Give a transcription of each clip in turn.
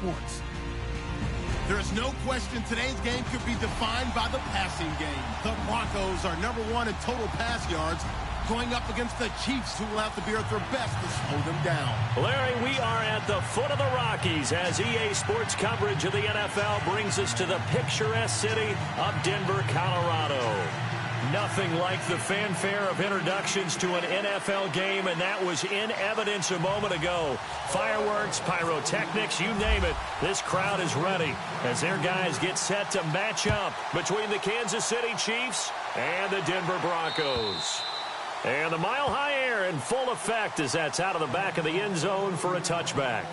sports. There is no question today's game could be defined by the passing game. The Broncos are #1 in total pass yards, going up against the Chiefs, who will have to be at their best to slow them down. Larry, we are at the foot of the Rockies as EA Sports coverage of the NFL brings us to the picturesque city of Denver, Colorado. Nothing like the fanfare of introductions to an NFL game, and that was in evidence a moment ago. Fireworks, pyrotechnics, you name it. This crowd is ready as their guys get set to match up between the Kansas City Chiefs and the Denver Broncos. And the mile-high air in full effect as that's out of the back of the end zone for a touchback.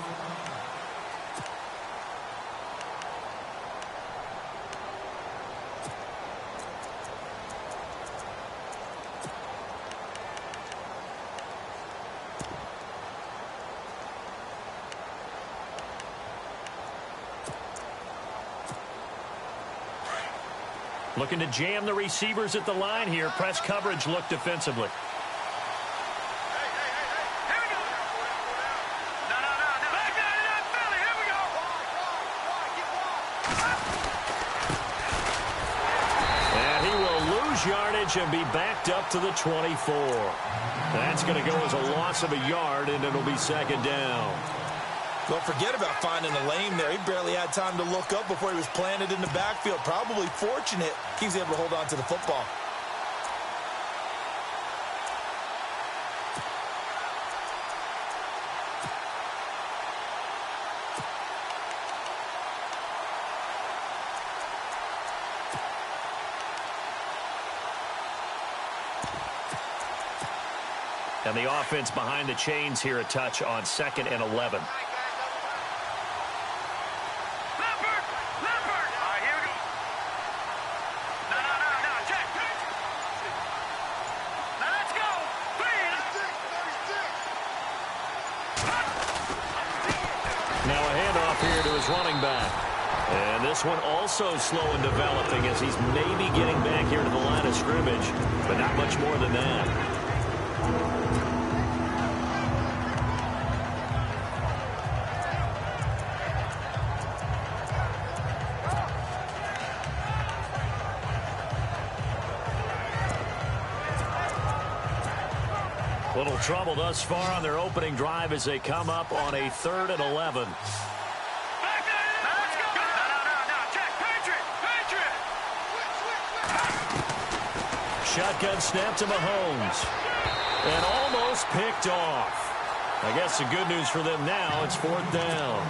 Looking to jam the receivers at the line here. Press coverage look defensively. And he will lose yardage and be backed up to the 24. That's going to go as a loss of a yard, and it'll be second down. Don't forget about finding the lane there. He barely had time to look up before he was planted in the backfield. Probably fortunate he was able to hold on to the football. And the offense behind the chains here, a touch on 2nd and 11. Now a handoff here to his running back. And this one also slow in developing as he's maybe getting back here to the line of scrimmage, but not much more than that. Little trouble thus far on their opening drive as they come up on a 3rd and 11. Shotgun snap to Mahomes. And almost picked off. I guess the good news for them now, it's 4th down.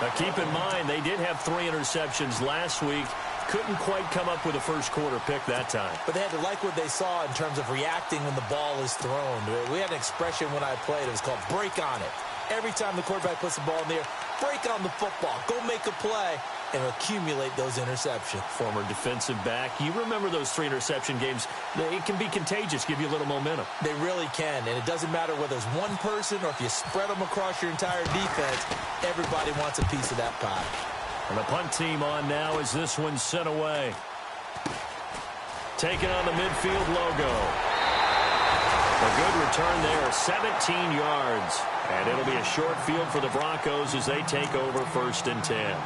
Now keep in mind, they did have 3 interceptions last week. Couldn't quite come up with a first quarter pick that time. But they had to like what they saw in terms of reacting when the ball is thrown. We had an expression when I played. It was called break on it. Every time the quarterback puts the ball in the air, break on the football. Go make a play and accumulate those interceptions. Former defensive back. You remember those 3 interception games. It can be contagious, give you a little momentum. They really can, and it doesn't matter whether it's one person or if you spread them across your entire defense. Everybody wants a piece of that pie. And the punt team on now as this one's sent away. Taking on the midfield logo. A good return there, 17 yards. And it'll be a short field for the Broncos as they take over 1st and 10.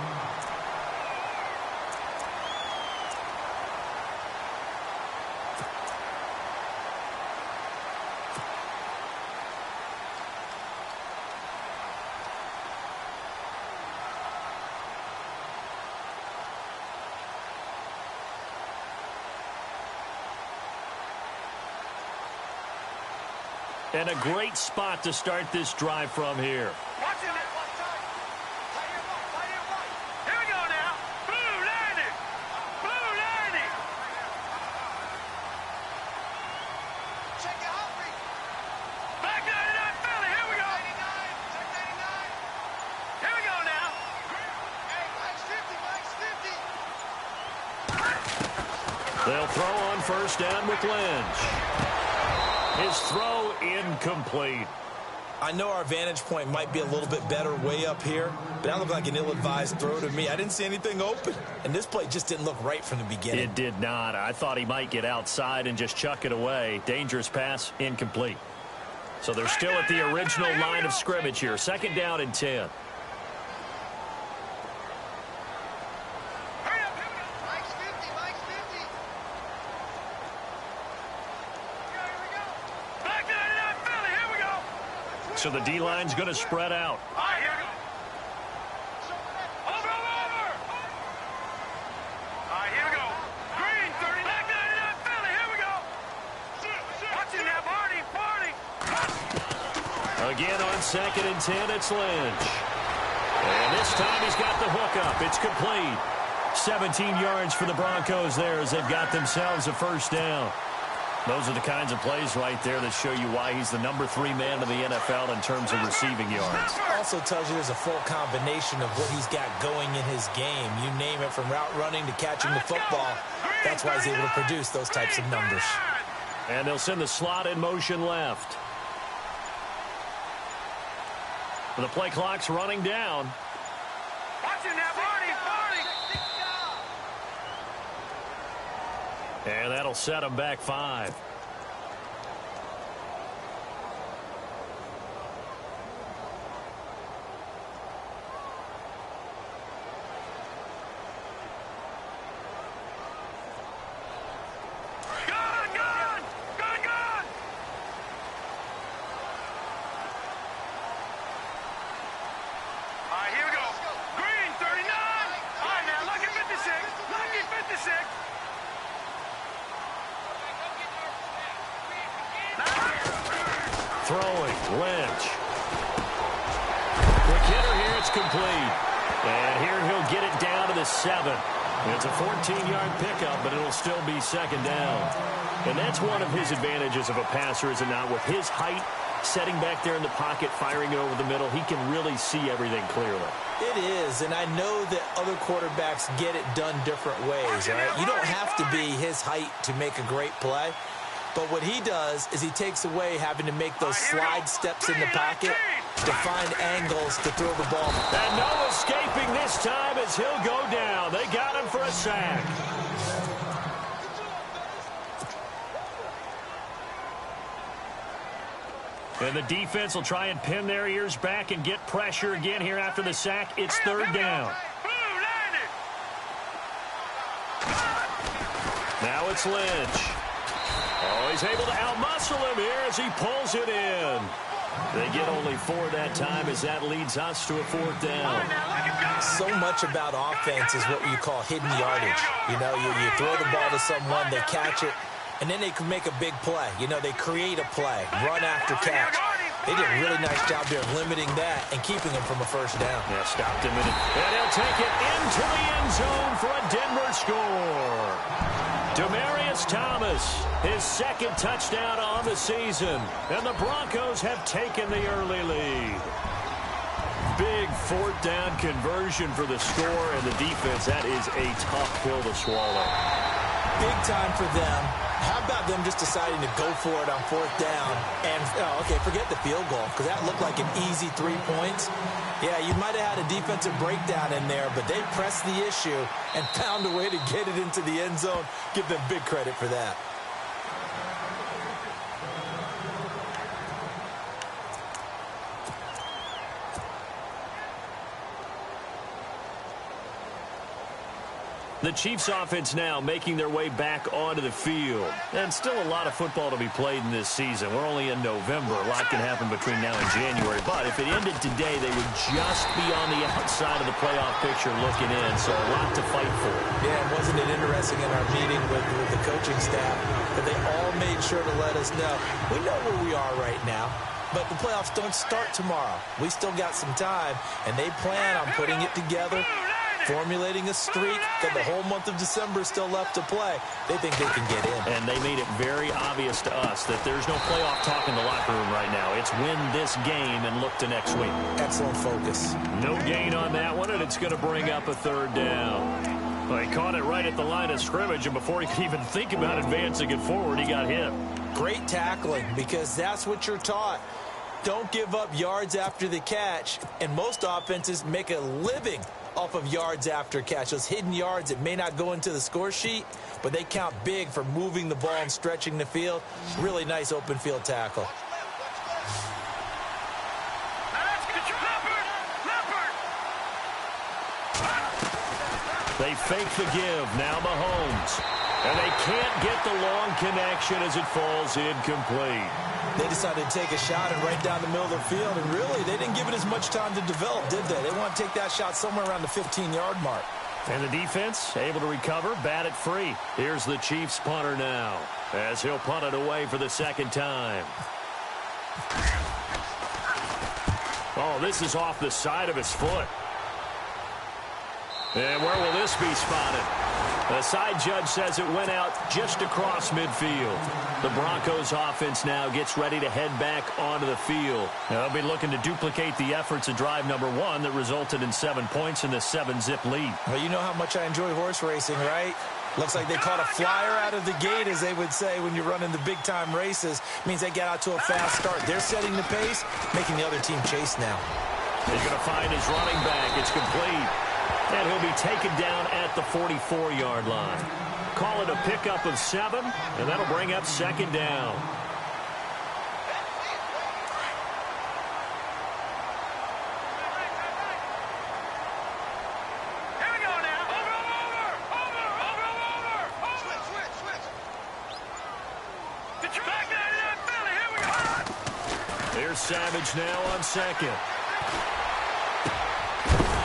And a great spot to start this drive from here. Watch him. Here we go now. Blue landing. Blue landing. Check it out. Back 99 Philly. Here we go. 89. Check 89. Here we go now. Hey, Mike's 50. Mike's 50. They'll throw on 1st down with Lynch. His throw incomplete. I know our vantage point might be a little bit better way up here, but that looked like an ill-advised throw to me. I didn't see anything open, and this play just didn't look right from the beginning. It did not. I thought he might get outside and just chuck it away. Dangerous pass, incomplete. So they're still at the original line of scrimmage here. 2nd down and 10. So the D-line's going to spread out. All right, here we go. Over. All right, here we go. Green, 30. Back 99, Philly. Here we go. Watching that party. Again on 2nd and 10, it's Lynch. And this time he's got the hook up. It's complete. 17 yards for the Broncos there as they've got themselves a first down. Those are the kinds of plays right there that show you why he's the number 3 man in the NFL in terms of receiving yards. Also tells you there's a full combination of what he's got going in his game. You name it, from route running to catching the football. That's why he's able to produce those types of numbers. And they'll send the slot in motion left. The play clock's running down. Watching that party. And that'll set him back 5. Throwing, Lynch. Quick hitter here, it's complete. And here he'll get it down to the 7. It's a 14-yard pickup, but it'll still be 2nd down. And that's one of his advantages of a passer, is it not? With his height, setting back there in the pocket, firing it over the middle, he can really see everything clearly. It is, and I know that other quarterbacks get it done different ways, right? You don't have to be his height to make a great play. But what he does is he takes away having to make those slide steps in the pocket to find angles to throw the ball. And no escaping this time as he'll go down. They got him for a sack. And the defense will try and pin their ears back and get pressure again here after the sack. It's 3rd down. Now it's Lynch. Oh, he's able to outmuscle him here as he pulls it in. They get only 4 that time as that leads us to a 4th down. So much about offense is what you call hidden yardage. You know, you throw the ball to someone, they catch it, and then they can make a big play. You know, they create a play, run after catch. They did a really nice job there of limiting that and keeping him from a first down. Yeah, stopped him in it. And he'll take it into the end zone for a Denver score. Demaryius Thomas, his 2nd touchdown on the season. And the Broncos have taken the early lead. Big 4th down conversion for the score, and the defense, that is a tough pill to swallow. Big time for them. How about them just deciding to go for it on 4th down? And, okay, forget the field goal, because that looked like an easy 3 points. Yeah, you might have had a defensive breakdown in there, but they pressed the issue and found a way to get it into the end zone. Give them big credit for that. The Chiefs offense now making their way back onto the field. And still a lot of football to be played in this season. We're only in November. A lot can happen between now and January. But if it ended today, they would just be on the outside of the playoff picture looking in. So a lot to fight for. Yeah, and wasn't it interesting in our meeting with the coaching staff that they all made sure to let us know, we know where we are right now, but the playoffs don't start tomorrow. We still got some time, and they plan on putting it together, formulating a streak, that the whole month of December is still left to play. They think they can get in. And they made it very obvious to us that there's no playoff talk in the locker room right now. It's win this game and look to next week. Excellent focus. No gain on that one, and it's going to bring up a 3rd down. Well, he caught it right at the line of scrimmage, and before he could even think about advancing it forward, he got hit. Great tackling, because that's what you're taught. Don't give up yards after the catch, and most offenses make a living off of yards after catch. Those hidden yards that may not go into the score sheet, but they count big for moving the ball and stretching the field. Really nice open field tackle. They fake the give. Now Mahomes. And they can't get the long connection as it falls incomplete. They decided to take a shot and right down the middle of the field, and really, they didn't give it as much time to develop, did they? They want to take that shot somewhere around the 15-yard mark. And the defense able to recover, bat it free. Here's the Chiefs punter now, as he'll punt it away for the second time. Oh, this is off the side of his foot. And where will this be spotted? The side judge says it went out just across midfield. The Broncos offense now gets ready to head back onto the field. They'll be looking to duplicate the efforts of drive number 1 that resulted in 7 points in the 7-zip lead. Well, you know how much I enjoy horse racing, right? Looks like they caught a flyer out of the gate, as they would say when you're running the big-time races. Means they get out to a fast start. They're setting the pace, making the other team chase now. He's going to find his running back. It's complete. And he'll be taken down at the 44-yard line. Call it a pickup of 7, and that'll bring up second down. Here we go now. Over. Switch. Get your back down to that Philly. Here we go. Here's Savage now on second.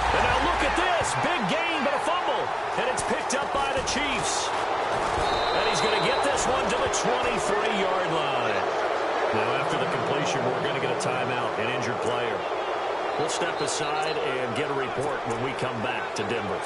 And now look at this. Big gain, but a fumble. And it's picked up by the Chiefs. And he's going to get this one to the 23-yard line. Now, after the completion, we're going to get a timeout, an injured player. We'll step aside and get a report when we come back to Denver.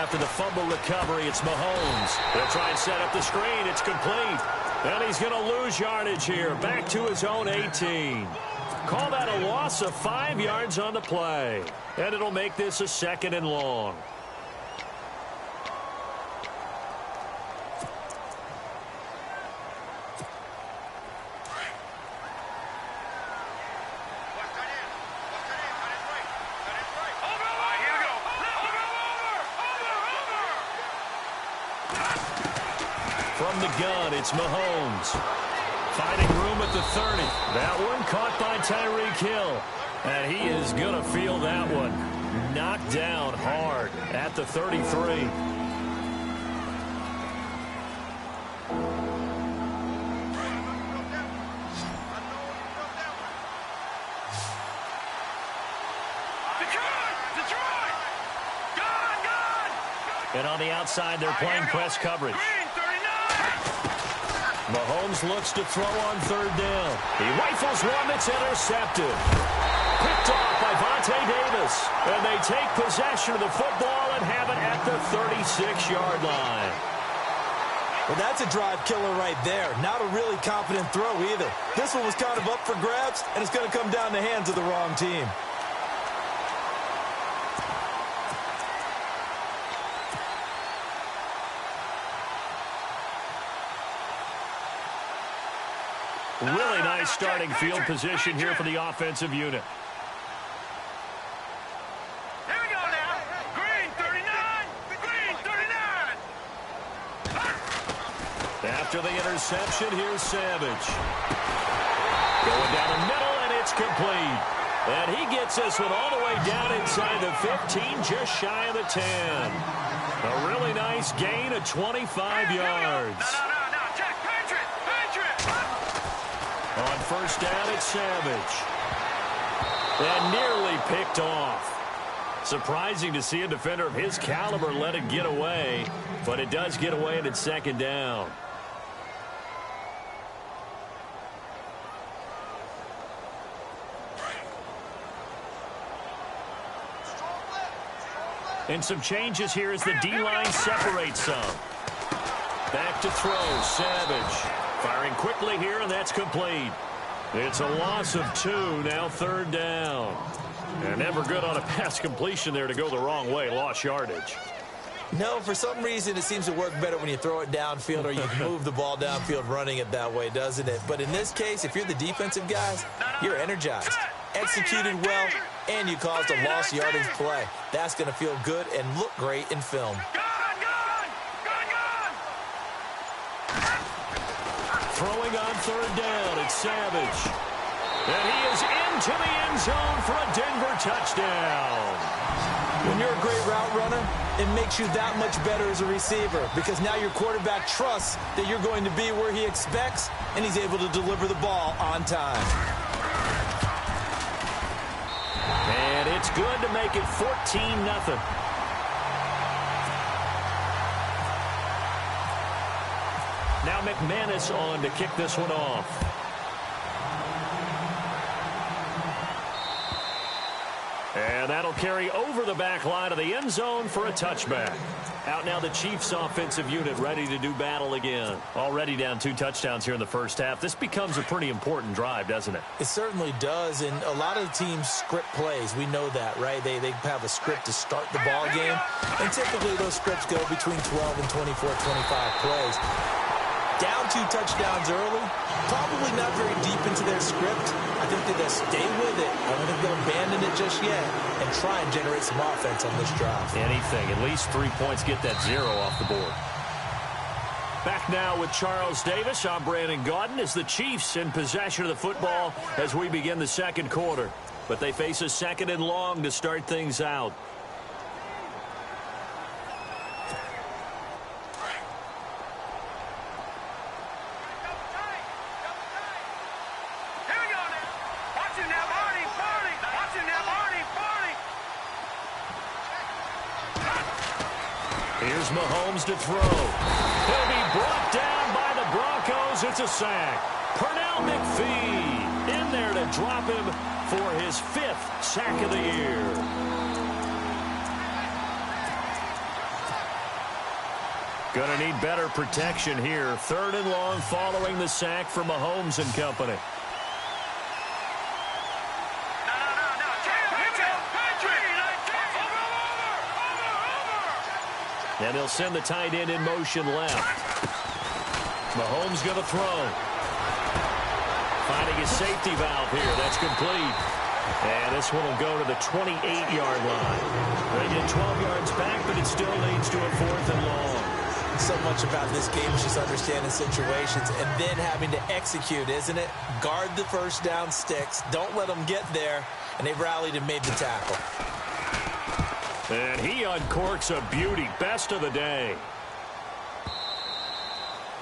After the fumble recovery, it's Mahomes. They'll try and set up the screen. It's complete. And he's going to lose yardage here. Back to his own 18. Call that a loss of 5 yards on the play. And it'll make this a 2nd and long. From the gun, it's Mahomes. Finding room at the 30. That one caught by Tyreek Hill. And he is going to feel that one. Knocked down hard at the 33. And on the outside, they're playing press coverage. Mahomes looks to throw on 3rd down. He rifles one that's intercepted. Picked off by Vontae Davis. And they take possession of the football and have it at the 36-yard line. Well, that's a drive killer right there. Not a really confident throw either. This one was kind of up for grabs, and it's going to come down the hands of the wrong team. Really nice starting field position here for the offensive unit. Here we go now. Green 39. Green 39. After the interception, here's Savage. Going down the middle, and it's complete. And he gets this one all the way down inside the 15, just shy of the 10. A really nice gain of 25 yards. No. Check. Patriot. On 1st down, it's Savage. And nearly picked off. Surprising to see a defender of his caliber let it get away, but it does get away and it's 2nd down. And some changes here as the D-line separates some. Back to throw, Savage. Firing quickly here, and that's complete. It's a loss of 2, now 3rd down. And never good on a pass completion there to go the wrong way, lost yardage. No, for some reason it seems to work better when you throw it downfield or you move the ball downfield running it that way, doesn't it? But in this case, if you're the defensive guys, you're energized. executed well, and you caused a lost yardage play. That's going to feel good and look great in film. Throwing on third down, it's Savage. And he is into the end zone for a Denver touchdown. When you're a great route runner, it makes you that much better as a receiver because now your quarterback trusts that you're going to be where he expects, and he's able to deliver the ball on time. And it's good to make it 14-0. Now McManus on to kick this one off. And that'll carry over the back line of the end zone for a touchback. Out now the Chiefs offensive unit ready to do battle again. Already down 2 touchdowns here in the first half. This becomes a pretty important drive, doesn't it? It certainly does, and a lot of teams script plays. We know that, right? They have a script to start the ball game, and typically those scripts go between 12 and 24, 25 plays. Down 2 touchdowns early, probably not very deep into their script. I think they're going to stay with it. I don't think they'll abandon it just yet and try and generate some offense on this drive. Anything. At least 3 points, get that 0 off the board. Back now with Charles Davis. I'm Brandon Gaudin as the Chiefs in possession of the football as we begin the second quarter. But they face a 2nd and long to start things out. Here's Mahomes to throw. He'll be brought down by the Broncos. It's a sack. Pernell McPhee in there to drop him for his 5th sack of the year. Gonna need better protection here. 3rd and long following the sack from Mahomes and company. And he'll send the tight end in motion left. Mahomes going to throw. Finding his safety valve here. That's complete. And this one will go to the 28-yard line. They get 12 yards back, but it still leads to a 4th and long. So much about this game is just understanding situations and then having to execute, isn't it? Guard the first down sticks. Don't let them get there. And they've rallied and made the tackle. And he uncorks a beauty. Best of the day.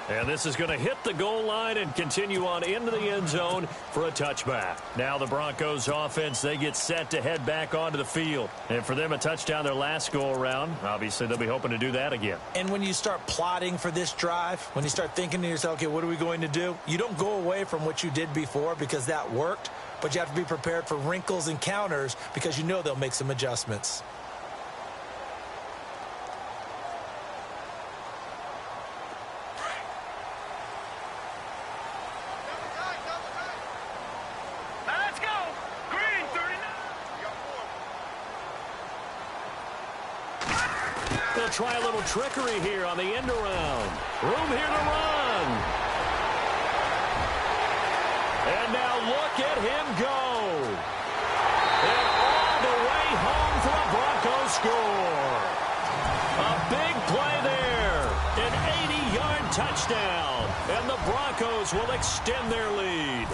And this is going to hit the goal line and continue on into the end zone for a touchback. Now the Broncos offense, they get set to head back onto the field. And for them, a touchdown their last go-around. Obviously, they'll be hoping to do that again. And when you start plotting for this drive, when you start thinking to yourself, okay, what are we going to do? You don't go away from what you did before because that worked, but you have to be prepared for wrinkles and counters because you know they'll make some adjustments. Try a little trickery here on the end around. Room here to run. And now look at him go. And all the way home for a Broncos score. A big play there. An 80-yard touchdown. And the Broncos will extend their lead.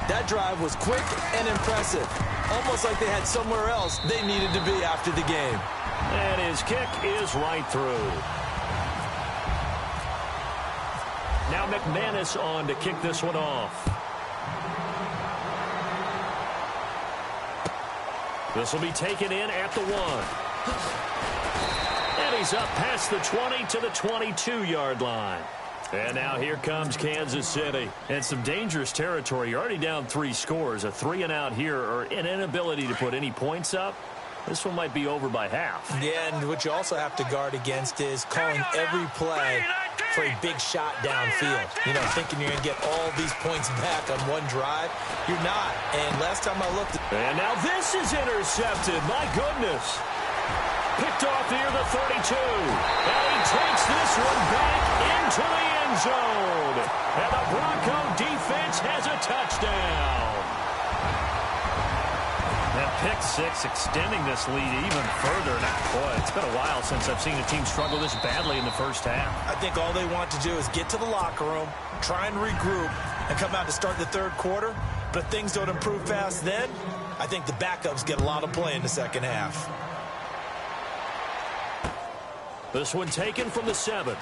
That drive was quick and impressive. Almost like they had somewhere else they needed to be after the game. And his kick is right through. Now McManus on to kick this one off. This will be taken in at the 1. And he's up past the 20 to the 22-yard line. And now here comes Kansas City. And some dangerous territory. You're already down 3 scores. A 3-and-out here or an inability to put any points up. This one might be over by half. Yeah, and what you also have to guard against is calling every play for a big shot downfield. You know, thinking you're going to get all these points back on one drive. You're not. And last time I looked... And now this is intercepted. My goodness. Picked off near the 32. And he takes this one back into the end zone. And the Bronco defense has a touchdown. pick six, extending this lead even further. Now, boy, it's been a while since I've seen a team struggle this badly in the first half. I think all they want to do is get to the locker room, try and regroup, and come out to start the third quarter. But if things don't improve fast then, I think the backups get a lot of play in the second half. This one taken from the 7.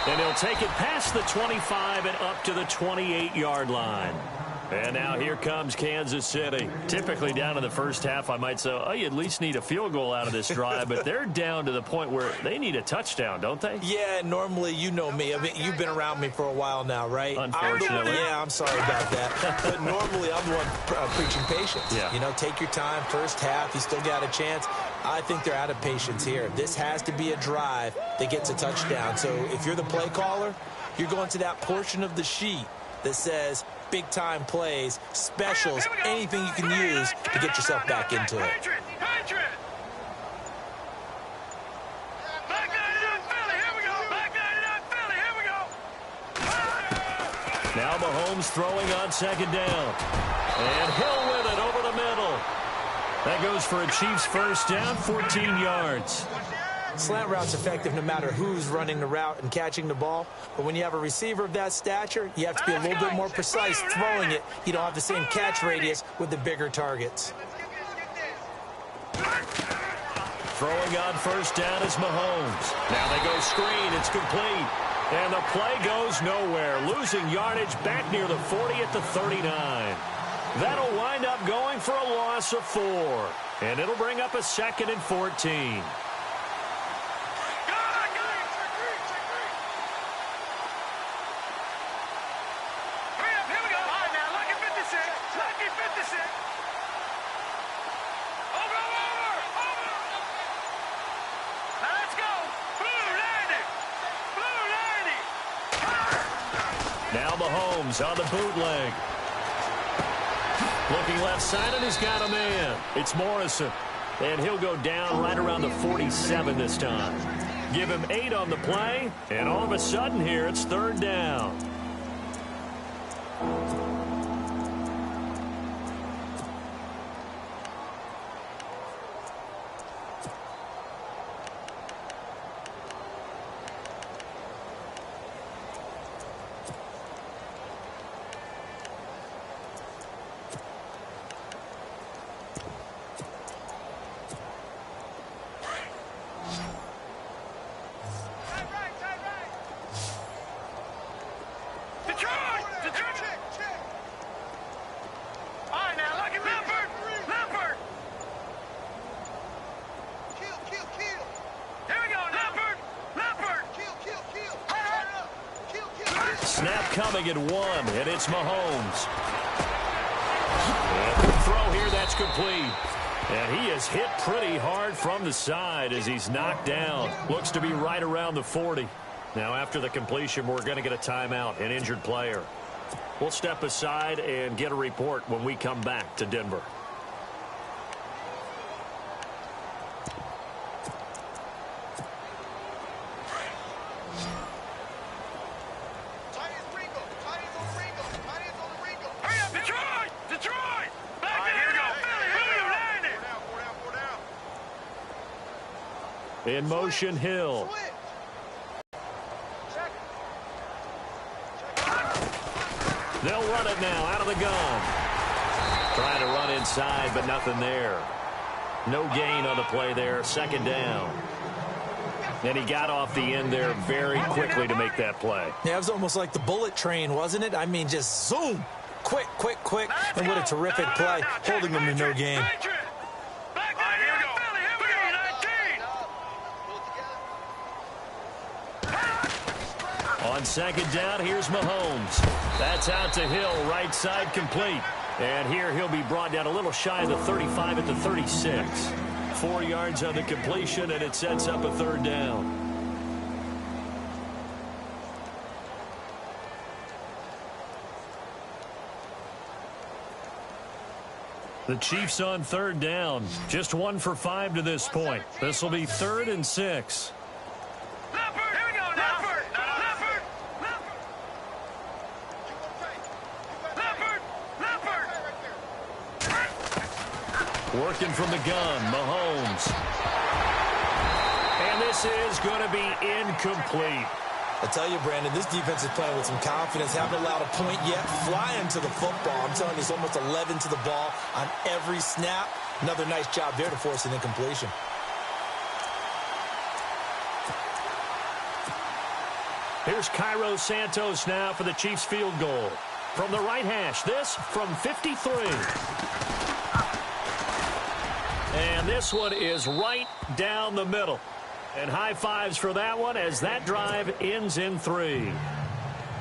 And he'll take it past the 25 and up to the 28-yard line. And now here comes Kansas City. Typically down in the first half, I might say, oh, you at least need a field goal out of this drive. But they're down to the point where they need a touchdown, don't they? Yeah, normally, you know me. I mean, you've been around me for a while now, right? Unfortunately. I'm sorry about that. But normally, I'm the one preaching patience. Yeah. You know, take your time. First half, you still got a chance. I think they're out of patience here. This has to be a drive that gets a touchdown. So if you're the play caller, you're going to that portion of the sheet that says big-time plays, specials, anything you can use to get yourself back into it. Now Mahomes throwing on second down. And Hill with it over the middle. That goes for a Chiefs first down, 14 yards. Slant route's effective no matter who's running the route and catching the ball. But when you have a receiver of that stature, you have to be a little bit more precise throwing it. You don't have the same catch radius with the bigger targets. Throwing on first down is Mahomes. Now they go screen. It's complete. And the play goes nowhere. Losing yardage back near the 40 at the 39. That'll wind up going for a loss of 4. And it'll bring up a 2nd and 14. Now Mahomes on the bootleg. Looking left side, and he's got a man. It's Morrison. And he'll go down right around the 47 this time. Give him 8 on the play, and all of a sudden here, it's 3rd down. Snap coming at 1, and it's Mahomes. And the throw here, that's complete. And he is hit pretty hard from the side as he's knocked down. Looks to be right around the 40. Now, after the completion, we're going to get a timeout, an injured player. We'll step aside and get a report when we come back to Denver. In motion, Hill. They'll run it now out of the gun. Trying to run inside, but nothing there. No gain on the play there. 2nd down. And he got off the end there very quickly to make that play. Yeah, it was almost like the bullet train, wasn't it? I mean, just zoom. Quick, quick, quick. And what a terrific play, holding them to no gain. On 2nd down, here's Mahomes. That's out to Hill, right side complete. And here he'll be brought down a little shy of the 35 at the 36. 4 yards on the completion, and it sets up a 3rd down. The Chiefs on 3rd down. Just 1 for 5 to this point. This will be 3rd and 6. Working from the gun, Mahomes. And this is going to be incomplete. I tell you, Brandon, this defense is playing with some confidence. Haven't allowed a point yet. Flying to the football. I'm telling you, it's almost 11 to the ball on every snap. Another nice job there to force an incompletion. Here's Cairo Santos now for the Chiefs field goal. From the right hash, this from 53. And this one is right down the middle. And high fives for that one as that drive ends in 3.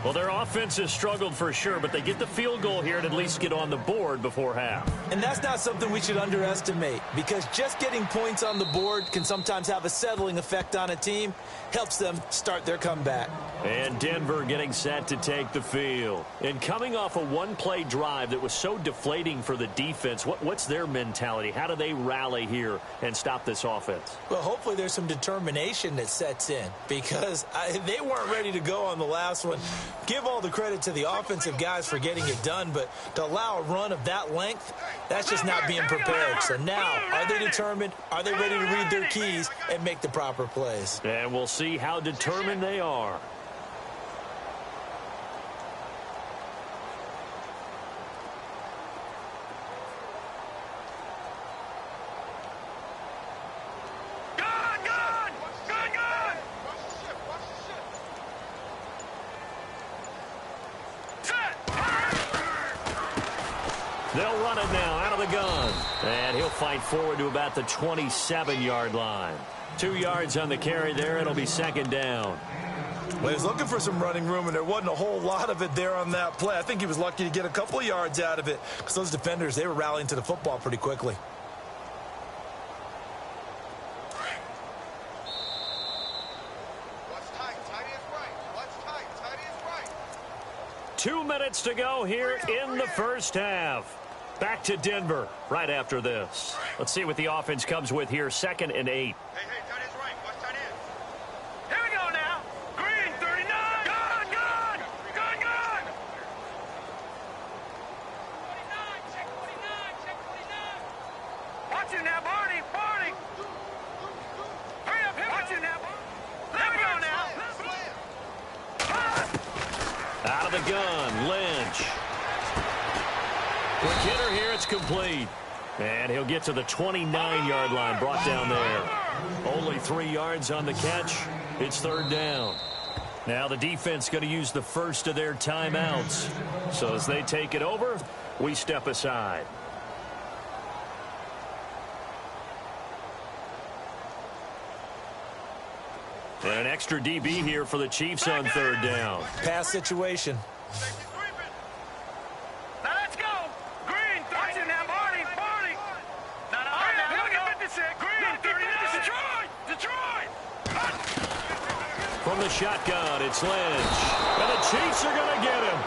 Well, their offense has struggled for sure, but they get the field goal here and at least get on the board before half. And that's not something we should underestimate, because just getting points on the board can sometimes have a settling effect on a team. Helps them start their comeback. And Denver getting set to take the field. And coming off a one-play drive that was so deflating for the defense, what's their mentality? How do they rally here and stop this offense? Well, hopefully there's some determination that sets in, because they weren't ready to go on the last one. Give all the credit to the offensive guys for getting it done, but to allow a run of that length, that's just not being prepared. So now, are they determined? Are they ready to read their keys and make the proper plays? And we'll see how determined they are. They'll run it now out of the gun. And he'll fight forward to about the 27-yard line. 2 yards on the carry there. It'll be second down. Well, he was looking for some running room, and there wasn't a whole lot of it there on that play. I think he was lucky to get a couple of yards out of it, because those defenders, they were rallying to the football pretty quickly. What's tight? Tight is right. What's tight? Tight is right. 2 minutes to go here in the first half. Back to Denver right after this. Let's see what the offense comes with here. 2nd and 8. Hey, tight is right. What's tight is? Here we go now. Green, 39. Gun. 49, check 49. Watch it now, Barney. Hurry up, watch it now. There we go now. Out of the gun, Lynch. For Kidder here, it's complete. And he'll get to the 29-yard line, brought down there. Only 3 yards on the catch. It's 3rd down. Now the defense going to use the first of their timeouts. So as they take it over, we step aside. And an extra DB here for the Chiefs on 3rd down. Pass situation. Now let's go. Green, 30. Watch it now, Barney. Now, here we go. 56. Green, 39. Detroit. From the shotgun, it's Lynch. And the Chiefs are going to get him.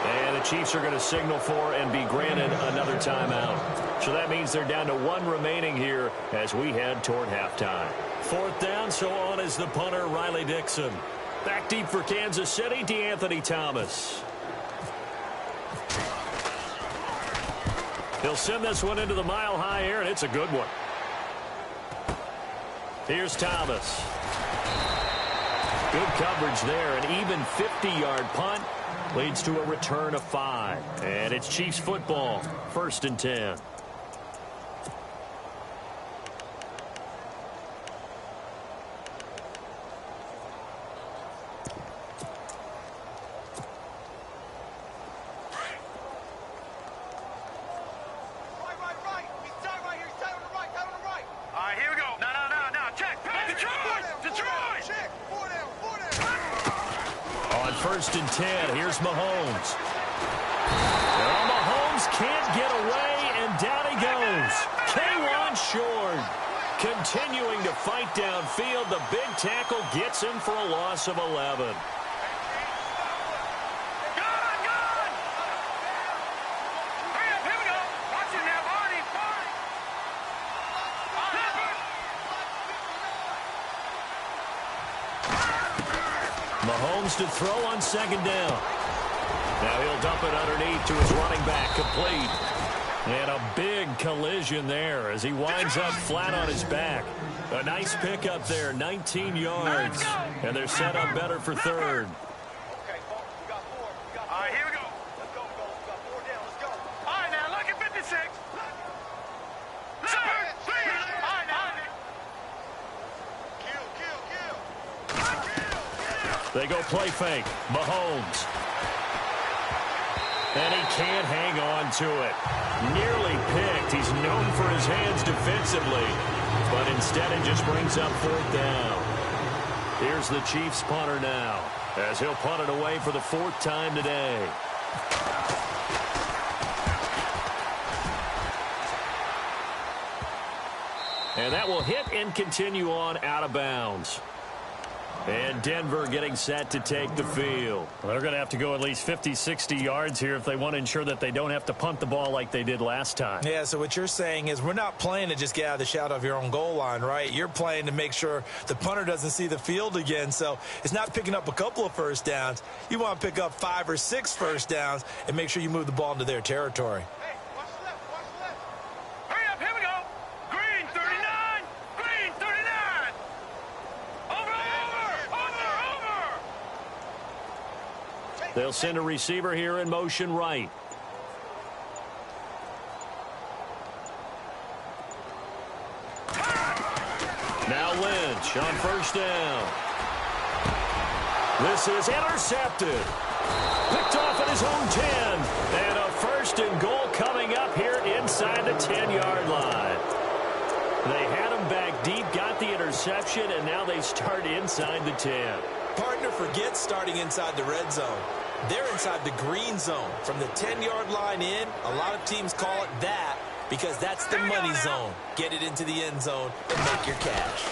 And the Chiefs are going to signal for and be granted another timeout. So that means they're down to 1 remaining here as we head toward halftime. 4th down, so on is the punter, Riley Dixon. Back deep for Kansas City, DeAnthony Thomas. He'll send this one into the mile-high air, and it's a good one. Here's Thomas. Good coverage there. An even 50-yard punt leads to a return of 5. And it's Chiefs football, 1st and 10. First and 10. Here's Mahomes. Well, Mahomes can't get away, and down he goes. K1 short. Continuing to fight downfield. The big tackle gets him for a loss of 11. Mahomes to throw on 2nd down. Now he'll dump it underneath to his running back, complete. And a big collision there as he winds up flat on his back. A nice pickup there, 19 yards. And they're set up better for third. Okay, folks, we got 4. All right, here we go. Let's go. We got 4 down. Let's go. All right, now, look at 56. All right, now. Kill. They go play fake. Mahomes. And he can't hang on to it. Nearly picked. He's known for his hands defensively. But instead it just brings up 4th down. Here's the Chiefs punter now, as he'll punt it away for the 4th time today. And that will hit and continue on out of bounds. And Denver getting set to take the field. Well, they're going to have to go at least 50, 60 yards here if they want to ensure that they don't have to punt the ball like they did last time. Yeah, so what you're saying is we're not playing to just get out of the shadow of your own goal line, right? You're playing to make sure the punter doesn't see the field again. So it's not picking up a couple of first downs. You want to pick up 5 or 6 first downs and make sure you move the ball into their territory. They'll send a receiver here in motion right. Now Lynch on first down. This is intercepted. Picked off at his own 10. And a 1st and goal coming up here inside the 10-yard line. They had him back deep, got the interception, and now they start inside the 10. Partner forgets starting inside the red zone. They're inside the green zone. From the 10-yard line in, a lot of teams call it that because that's the money zone. Get it into the end zone and make your cash.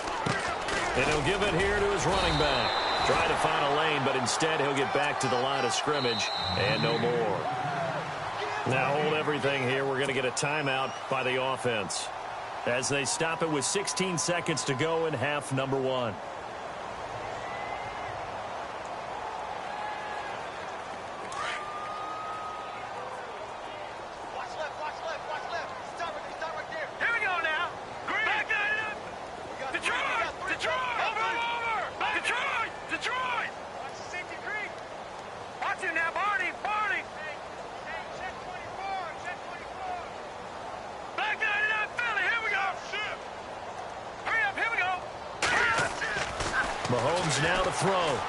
And he'll give it here to his running back. Trying to find a lane, but instead he'll get back to the line of scrimmage and no more. Now hold everything here. We're going to get a timeout by the offense as they stop it with 16 seconds to go in half number 1. Mahomes now to throw.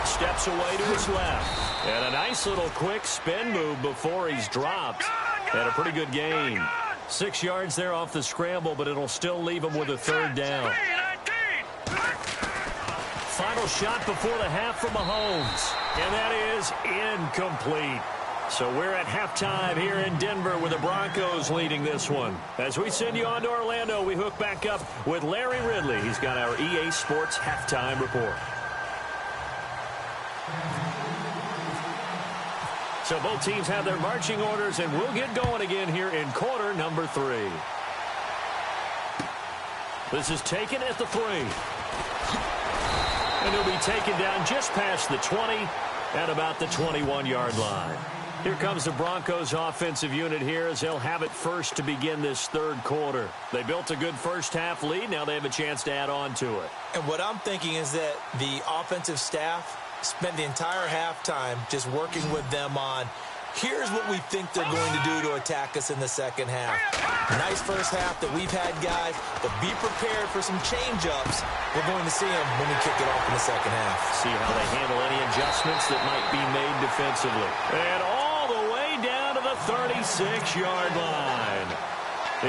Steps away to his left. And a nice little quick spin move before he's dropped. And a pretty good gain. 6 yards there off the scramble, but it'll still leave him with a 3rd down. Final shot before the half from Mahomes. And that is incomplete. So we're at halftime here in Denver with the Broncos leading this one. As we send you on to Orlando, we hook back up with Larry Ridley. He's got our EA Sports halftime report. So both teams have their marching orders, and we'll get going again here in quarter number 3. This is taken at the 3. And he'll be taken down just past the 20 at about the 21-yard line. Here comes the Broncos offensive unit here as they'll have it first to begin this 3rd quarter. They built a good first half lead. Now they have a chance to add on to it. And what I'm thinking is that the offensive staff spent the entire halftime just working with them on here's what we think they're going to do to attack us in the second half. Nice first half that we've had, guys, but be prepared for some change-ups. We're going to see them when we kick it off in the second half. See how they handle any adjustments that might be made defensively. And all the way down to the 36-yard line.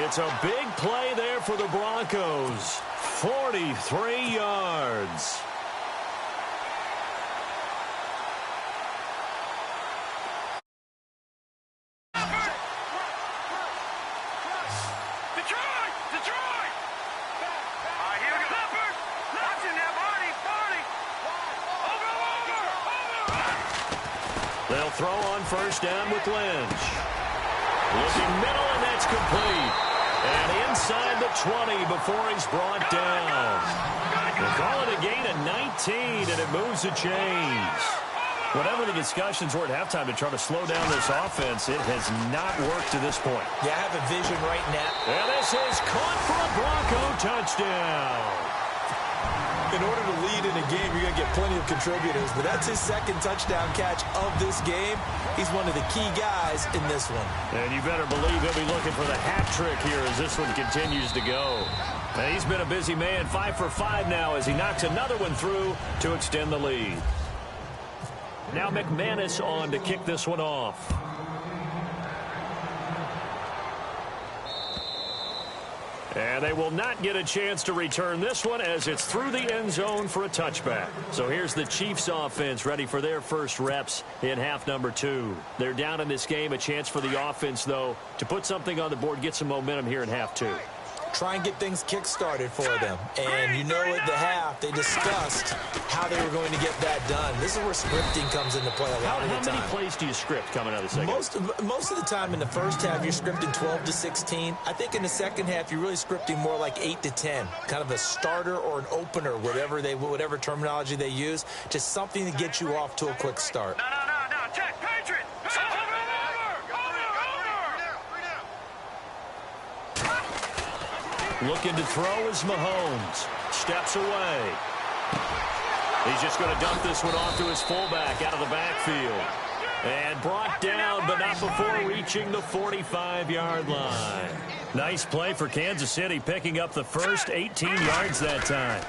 It's a big play there for the Broncos. 43 yards. They'll throw on first down with Lynch. Looking middle, and that's complete. And inside the 20 before he's brought down. They call it a gain of 19, and it moves the chains. Whatever the discussions were at halftime to try to slow down this offense, it has not worked to this point. Yeah, I have a vision right now. And this is caught for a Bronco touchdown. In order to lead in a game, you're going to get plenty of contributors, but that's his second touchdown catch of this game. He's one of the key guys in this one. And you better believe he'll be looking for the hat trick here as this one continues to go. And he's been a busy man, 5 for 5 now as he knocks another one through to extend the lead. Now McManus on to kick this one off. And they will not get a chance to return this one as it's through the end zone for a touchback. So here's the Chiefs offense ready for their first reps in half number 2. They're down in this game. A chance for the offense, though, to put something on the board, get some momentum here in half 2. Try and get things kick-started for them. And you know at the half, they discussed how they were going to get that done. This is where scripting comes into play a lot of the time. How many plays do you script coming out of the second? Most of the time in the first half, you're scripting 12 to 16. I think in the second half, you're really scripting more like 8 to 10. Kind of a starter or an opener, whatever terminology they use. Just something to get you off to a quick start. No. Check. Patriot. Looking to throw is Mahomes. Steps away. He's just going to dump this one off to his fullback out of the backfield. And brought down, but not before reaching the 45-yard line. Nice play for Kansas City, picking up the first 18 yards that time.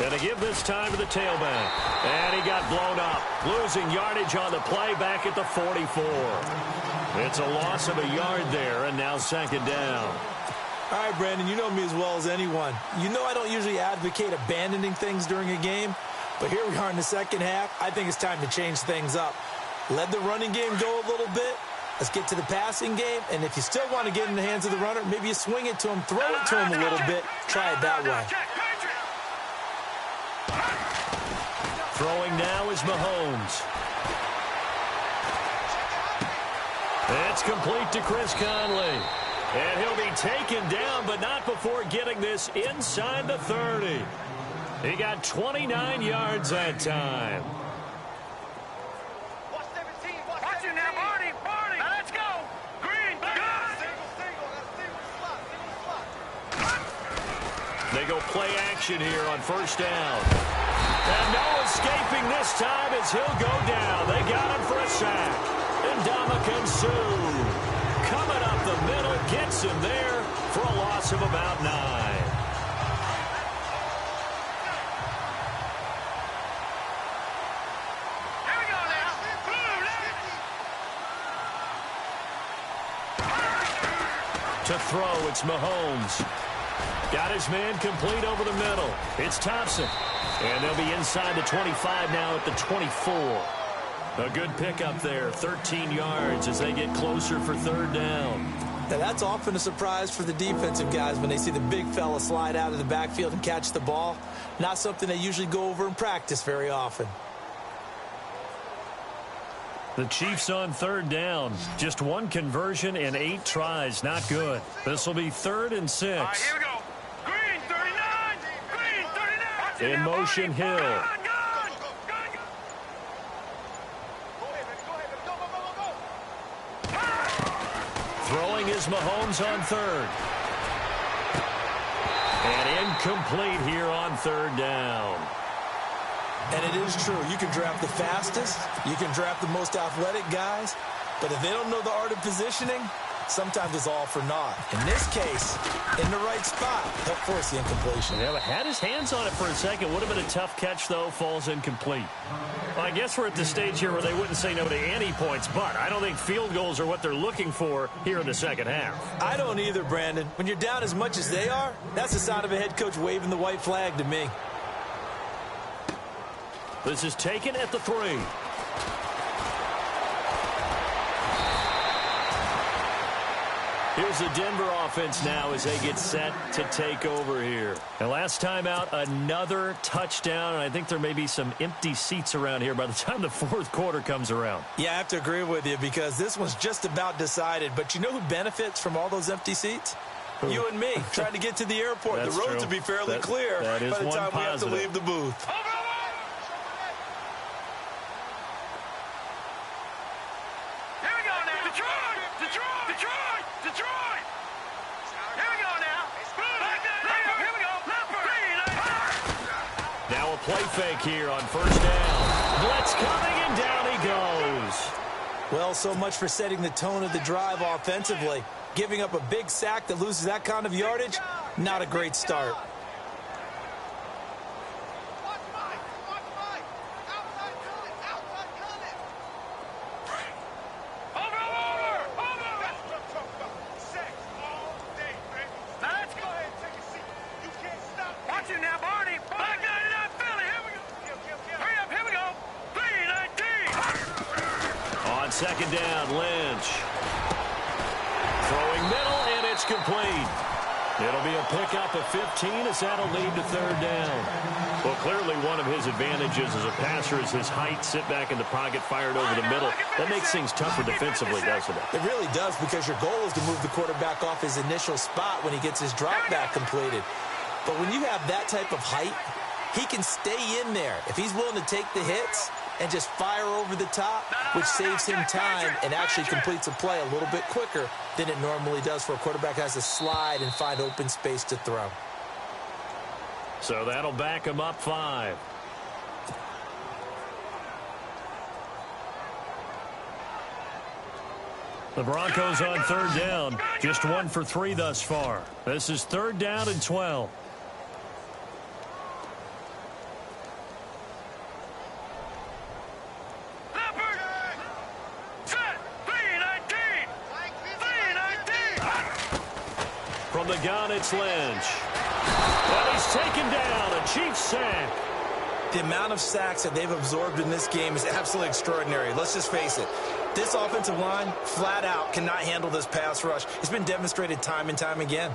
And they give this time to the tailback. And he got blown up, losing yardage on the play back at the 44. It's a loss of a yard there, and now second down. All right, Brandon, you know me as well as anyone. You know I don't usually advocate abandoning things during a game, but here we are in the second half. I think it's time to change things up. Let the running game go a little bit. Let's get to the passing game, and if you still want to get in the hands of the runner, maybe you swing it to him, throw it to him a little bit, try it that way. Throwing now is Mahomes. It's complete to Chris Conley. And he'll be taken down, but not before getting this inside the 30. He got 29 yards that time. Watch 17. Watch you now, Barney. Now let's go. Green. They go play action here on first down. And no escaping this time as he'll go down. They got him for a sack. And Ndamukong Suh coming up the middle, gets him there for a loss of about 9. Here we go now. To throw, it's Mahomes. Got his man complete over the middle. It's Thompson. And they'll be inside the 25 now at the 24. A good pickup there, 13 yards as they get closer for third down. Now, that's often a surprise for the defensive guys when they see the big fella slide out of the backfield and catch the ball. Not something they usually go over in practice very often. The Chiefs on third down. Just one conversion in 8 tries. Not good. This will be 3rd and 6. All right, here we go. Green 39. Green 39. In motion, Hill. Throwing is Mahomes on third. And incomplete here on third down. And it is true. You can draft the fastest. You can draft the most athletic guys. But if they don't know the art of positioning, sometimes it's all for naught. In this case, in the right spot, he'll force the incompletion. Yeah, but had his hands on it for a second. Would have been a tough catch, though. Falls incomplete. Well, I guess we're at the stage here where they wouldn't say no to any points, but I don't think field goals are what they're looking for here in the second half. I don't either, Brandon. When you're down as much as they are, that's the sign of a head coach waving the white flag to me. This is taken at the 3. Here's the Denver offense now as they get set to take over here. And last time out, another touchdown. And I think there may be some empty seats around here by the time the fourth quarter comes around. Yeah, I have to agree with you because this one's just about decided. But you know who benefits from all those empty seats? Who? You and me, trying to get to the airport. The roads will be fairly clear by the time we have to leave the booth. play fake here on first down. Blitz coming, and down he goes. Well, so much for setting the tone of the drive offensively. Giving up a big sack that loses that kind of yardage, not a great start. Second down, Lynch. Throwing middle, and it's complete. It'll be a pickup of 15 as that'll lead to third down. Well, clearly one of his advantages as a passer is his height. Sit back in the pocket, fired over the middle. That makes things tougher defensively, doesn't it? It really does, because your goal is to move the quarterback off his initial spot when he gets his drop back completed. But when you have that type of height, he can stay in there. If he's willing to take the hits and just fire over the top, which saves him time and actually completes a play a little bit quicker than it normally does for a quarterback who has to slide and find open space to throw. So that'll back him up 5. The Broncos on third down. Just 1 for 3 thus far. This is third down and 12. From the gun, it's Lynch. Well, he's taken down. A Chiefs sack. The amount of sacks that they've absorbed in this game is absolutely extraordinary. Let's just face it. This offensive line, flat out, cannot handle this pass rush. It's been demonstrated time and time again.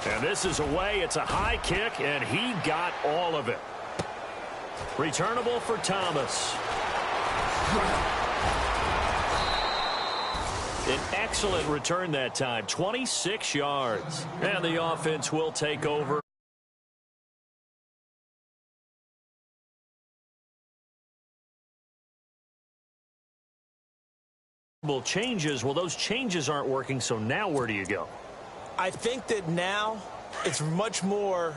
And this is away. It's a high kick, and he got all of it. Returnable for Thomas. An excellent return that time. 26 yards. And the offense will take over. Changes. Well, those changes aren't working, so now where do you go? I think that now it's much more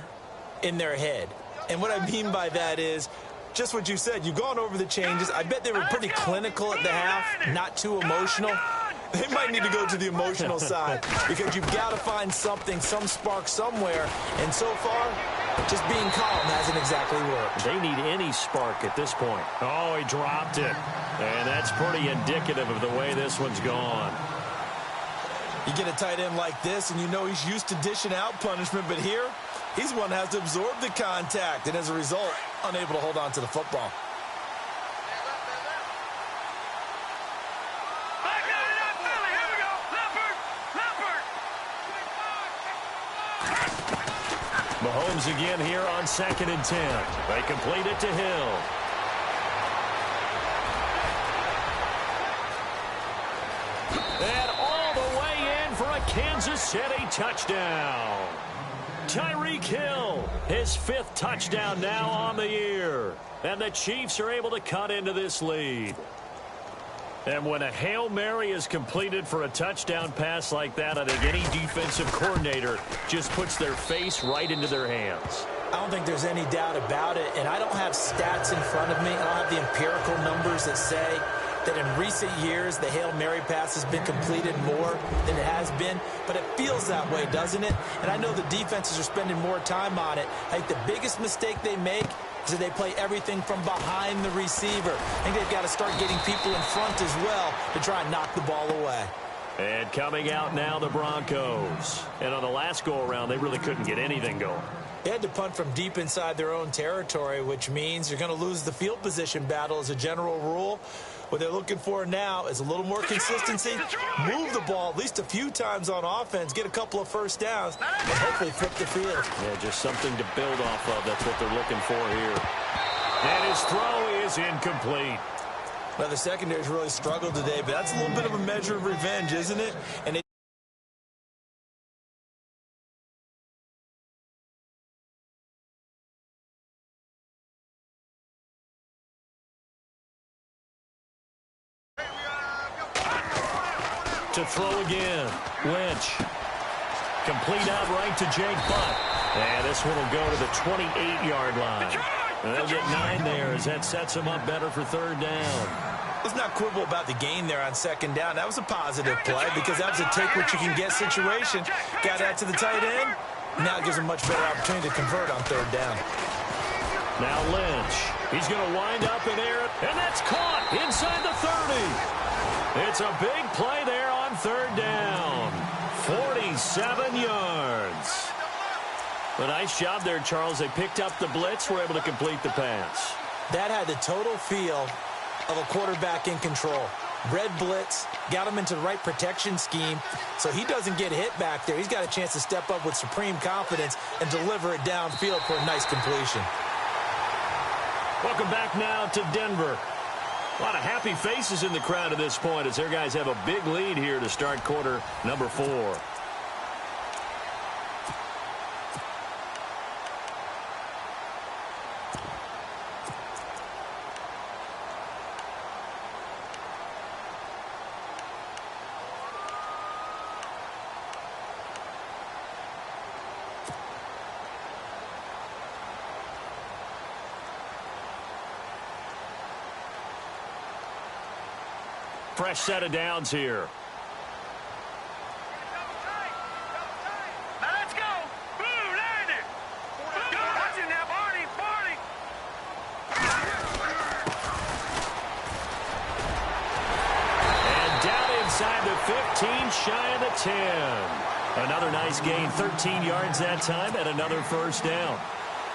in their head. And what I mean by that is just what you said. You've gone over the changes. I bet they were pretty clinical at the half, not too emotional. They might need to go to the emotional side, because you've got to find something, some spark somewhere. And so far, just being calm hasn't exactly worked. They need any spark at this point. Oh, he dropped it. And that's pretty indicative of the way this one's gone. You get a tight end like this, and you know he's used to dishing out punishment, but here, he's one that has to absorb the contact, and as a result, unable to hold on to the football. Mahomes again here on 2nd and 10. They complete it to Hill. And all the way in for a Kansas City touchdown. Tyreek Hill, his 5th touchdown now on the year. And the Chiefs are able to cut into this lead. And when a Hail Mary is completed for a touchdown pass like that, I think any defensive coordinator just puts their face right into their hands. I don't think there's any doubt about it, and I don't have stats in front of me. I don't have the empirical numbers that say that in recent years the Hail Mary pass has been completed more than it has been, but it feels that way, doesn't it? And I know the defenses are spending more time on it. I think the biggest mistake they make is that they play everything from behind the receiver. I think they've got to start getting people in front as well to try and knock the ball away. And coming out now, the Broncos. And on the last go-around, they really couldn't get anything going. They had to punt from deep inside their own territory, which means you're going to lose the field position battle as a general rule. What they're looking for now is a little more consistency, move the ball at least a few times on offense, get a couple of first downs, and hopefully flip the field. Yeah, just something to build off of. That's what they're looking for here. And his throw is incomplete. Well, the secondary's really struggled today, but that's a little bit of a measure of revenge, isn't it? And To throw again. Lynch. Complete out right to Jake Butt. And this one will go to the 28-yard line. And they'll get 9 there as that sets them up better for third down. Let's not quibble about the gain there on second down. That was a positive play because that was a take-what-you-can-get situation. Got out to the tight end. Now it gives them a much better opportunity to convert on third down. Now Lynch. He's going to wind up in there, and that's caught inside the 30. It's a big play there on third down. 47 yards. A nice job there, Charles. They picked up the blitz, were able to complete the pass. That had the total feel of a quarterback in control. Red blitz, got him into the right protection scheme, so he doesn't get hit back there. He's got a chance to step up with supreme confidence and deliver it downfield for a nice completion. Welcome back now to Denver. A lot of happy faces in the crowd at this point as their guys have a big lead here to start quarter number 4. Fresh set of downs here. Now let's go. Blue, land it. Go. Watch it now, Barney. And down inside the 15, shy of the 10. Another nice gain, 13 yards that time, and another first down.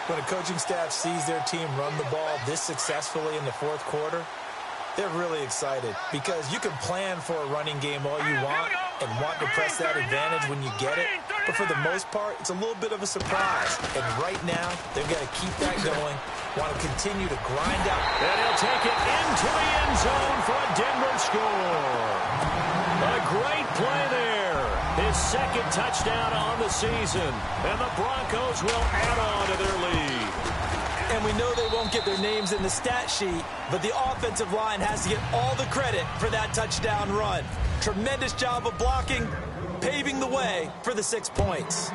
When a coaching staff sees their team run the ball this successfully in the fourth quarter, they're really excited because you can plan for a running game all you want and want to press that advantage when you get it. But for the most part, it's a little bit of a surprise. And right now, they've got to keep that going, want to continue to grind out. And he'll take it into the end zone for a Denver score. A great play there. His second touchdown on the season. And the Broncos will add on to their lead. And we know they won't get their names in the stat sheet, but the offensive line has to get all the credit for that touchdown run. Tremendous job of blocking, paving the way for the 6 points.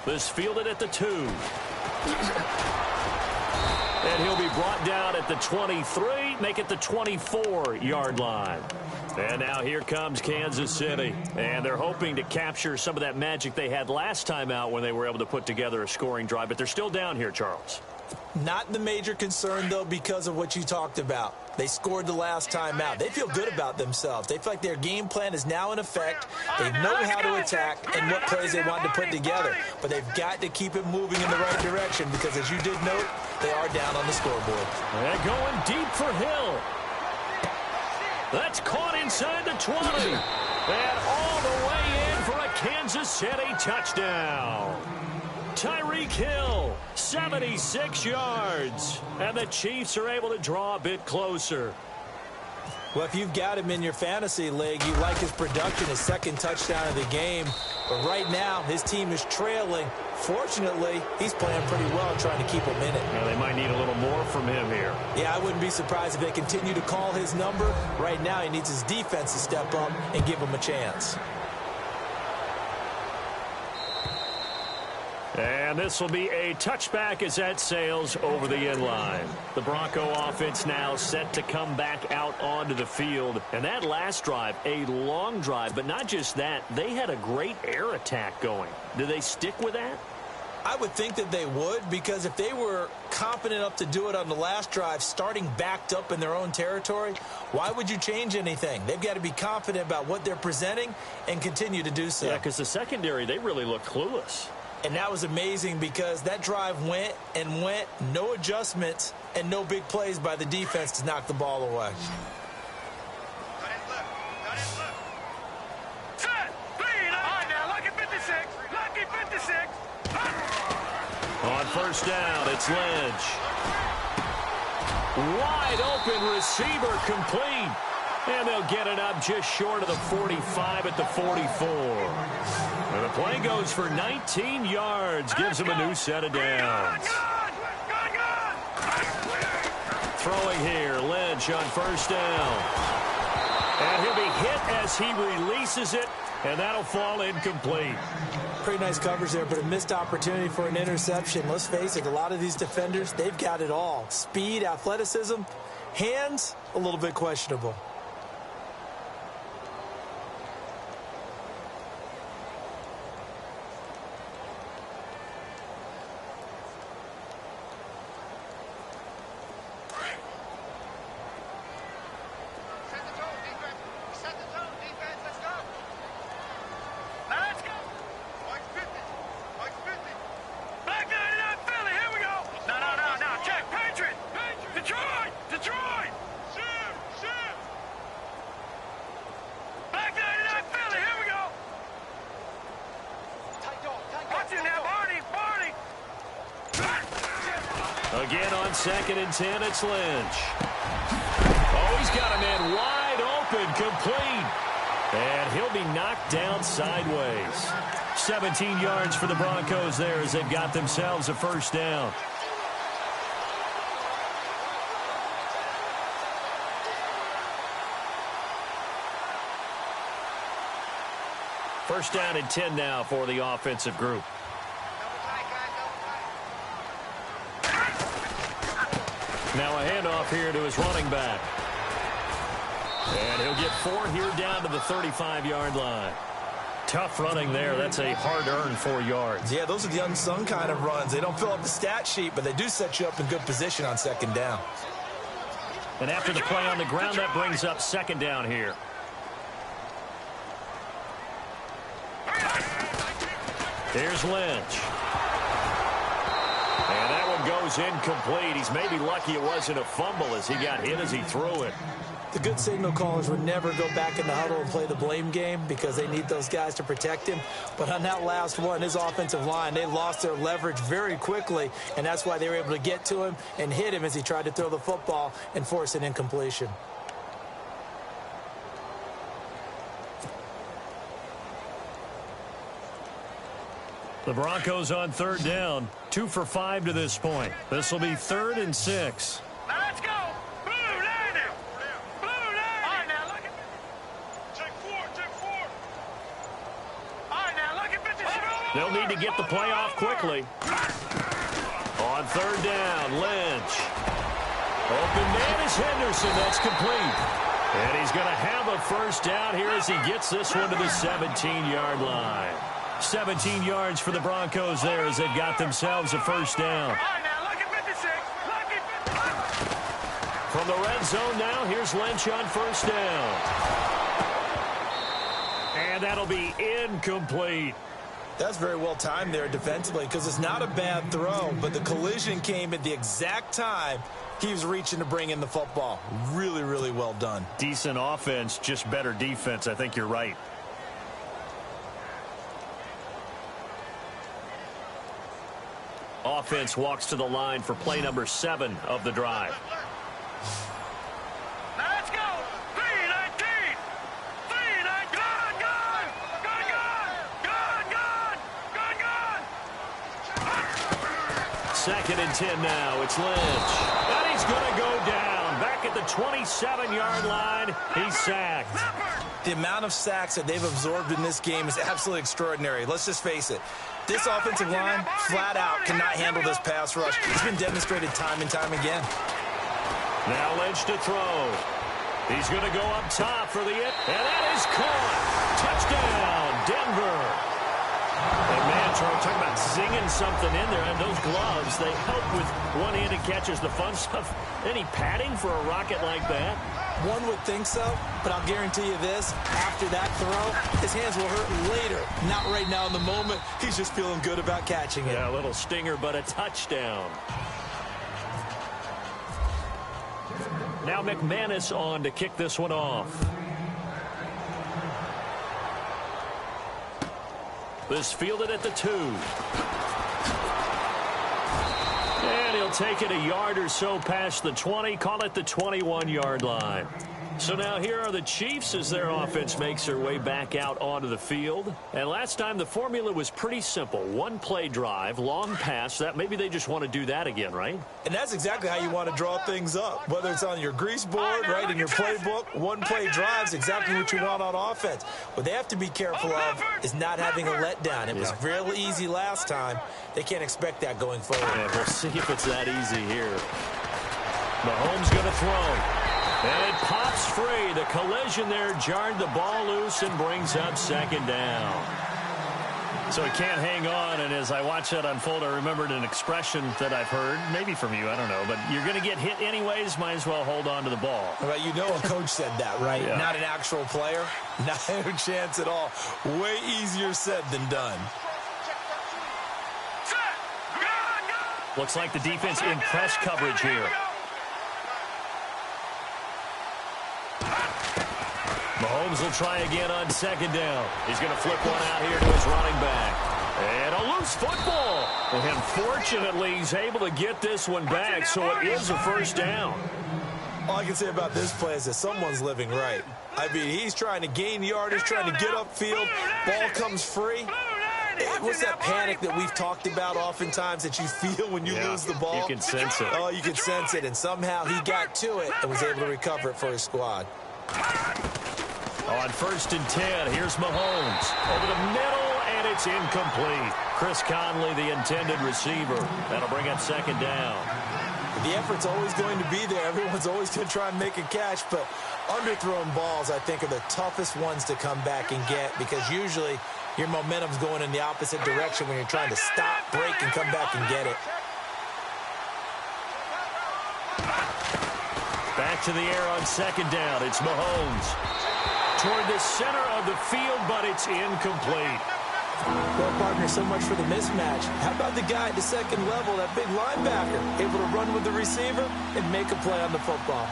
This fielded at the 2. And he'll be brought down at the 23, make it the 24-yard line. And now here comes Kansas City. And they're hoping to capture some of that magic they had last time out when they were able to put together a scoring drive. But they're still down here, Charles. Not the major concern, though, because of what you talked about. They scored the last time out. They feel good about themselves. They feel like their game plan is now in effect. They know how to attack and what plays they want to put together. But they've got to keep it moving in the right direction because, as you did note, they are down on the scoreboard. And going deep for Hill. That's caught inside the 20. And all the way in for a Kansas City touchdown. Tyreek Hill, 76 yards. And the Chiefs are able to draw a bit closer. Well, if you've got him in your fantasy league, you like his production, his second touchdown of the game. But right now, his team is trailing. Fortunately, he's playing pretty well trying to keep him in it. Now, they might need a little more from him here. Yeah, I wouldn't be surprised if they continue to call his number. Right now, he needs his defense to step up and give him a chance. And this will be a touchback as that sails over the end line. The Bronco offense now set to come back out onto the field. And that last drive, a long drive, but not just that, they had a great air attack going. Do they stick with that? I would think that they would, because if they were confident enough to do it on the last drive, starting backed up in their own territory, why would you change anything? They've got to be confident about what they're presenting and continue to do so. Yeah, because the secondary, they really look clueless. And that was amazing because that drive went and went, no adjustments, and no big plays by the defense to knock the ball away. Set. Bleed. All right, now, lucky 56. Lucky 56. On first down, it's Lynch. Wide open receiver complete. And they'll get it up just short of the 45 at the 44. And the play goes for 19 yards. Gives them a new set of downs. throwing here. Lynch on first down. And he'll be hit as he releases it, and that'll fall incomplete. Pretty nice coverage there, but a missed opportunity for an interception. Let's face it, a lot of these defenders, they've got it all. Speed, athleticism, hands, a little bit questionable. Again on 2nd and 10, it's Lynch. Oh, he's got a man wide open, complete. And he'll be knocked down sideways. 17 yards for the Broncos there as they've got themselves a first down. First down and 10 now for the offensive group. Now a handoff here to his running back. And he'll get 4 here down to the 35-yard line. Tough running there. That's a hard-earned 4 yards. Yeah, those are the unsung kind of runs. They don't fill up the stat sheet, but they do set you up in good position on 2nd down. And after the play on the ground, that brings up 2nd down here. Here's Lynch. And that one goes incomplete. He's maybe lucky it wasn't a fumble as he got hit as he threw it. The good signal callers would never go back in the huddle and play the blame game because they need those guys to protect him. But on that last one, his offensive line, they lost their leverage very quickly, and that's why they were able to get to him and hit him as he tried to throw the football and force an incompletion. The Broncos on 3rd down, 2 for 5 to this point. This will be 3rd and 6. Now let's go. Blue line now. Blue line. All right, now look at. Check 4. All right, now look at bitches. They'll need to get the play off quickly. On 3rd down, Lynch. Open man is Henderson. That's complete. And he's going to have a first down here as he gets this one to the 17-yard line. 17 yards for the Broncos there as they've got themselves a first down. From the red zone now, here's Lynch on first down. And that'll be incomplete. That's very well timed there defensively because it's not a bad throw, but the collision came at the exact time he was reaching to bring in the football. Really, really well done. Decent offense, just better defense. I think you're right. Offense walks to the line for play number 7 of the drive. Now let's go. 3-19. 3-19. Gone. 2nd and 10 now. It's Lynch. And he's going to go down. Back at the 27-yard line. He's sacked. The amount of sacks that they've absorbed in this game is absolutely extraordinary. Let's just face it. This offensive line, flat out, cannot handle this pass rush. It's been demonstrated time and time again. Now Lynch to throw. He's going to go up top for the hit. And that is caught. Touchdown, Denver. And man, Charles, talking about zinging something in there. And those gloves, they help with one-handed catches, the fun stuff. Any padding for a rocket like that? One would think so, but I'll guarantee you this. After that throw, his hands will hurt later. Not right now in the moment. He's just feeling good about catching it. Yeah, a little stinger, but a touchdown. Now McManus on to kick this one off. This fielded at the 2. And he'll take it a yard or so past the 20. Call it the 21-yard line. So now here are the Chiefs as their offense makes their way back out onto the field. And last time the formula was pretty simple. One play drive, long pass. That maybe they just want to do that again, right? And that's exactly how you want to draw things up. Whether it's on your grease board, right, in your playbook, one play drives exactly what you want on offense. What they have to be careful of is not having a letdown. It was real easy last time. They can't expect that going forward. Yeah, we'll see if it's that easy here. Mahomes going to throw. And it pops free. The collision there jarred the ball loose and brings up second down. So he can't hang on, and as I watched that unfold, I remembered an expression that I've heard, maybe from you, I don't know, but you're going to get hit anyways, might as well hold on to the ball. Well, you know a coach said that, right? Yeah. Not an actual player. Not a chance at all. Way easier said than done. Looks like the defense in press coverage here. Mahomes will try again on second down. He's going to flip one out here to his running back. And a loose football. And fortunately, he's able to get this one back, so it is a first down. All I can say about this play is that someone's living right. I mean, he's trying to gain yardage, trying to get upfield. Ball comes free. What's that panic that we've talked about oftentimes that you feel when you lose the ball? You can sense it. Oh, you can sense it. And somehow he got to it and was able to recover it for his squad. On 1st and 10, here's Mahomes. Over the middle, and it's incomplete. Chris Conley, the intended receiver. That'll bring up second down. The effort's always going to be there. Everyone's always going to try and make a catch, but underthrown balls, I think, are the toughest ones to come back and get because usually your momentum's going in the opposite direction when you're trying to stop, break, and come back and get it. Back to the air on second down. It's Mahomes. Toward the center of the field, but it's incomplete. Well, partner, so much for the mismatch. How about the guy at the second level, that big linebacker, able to run with the receiver and make a play on the football?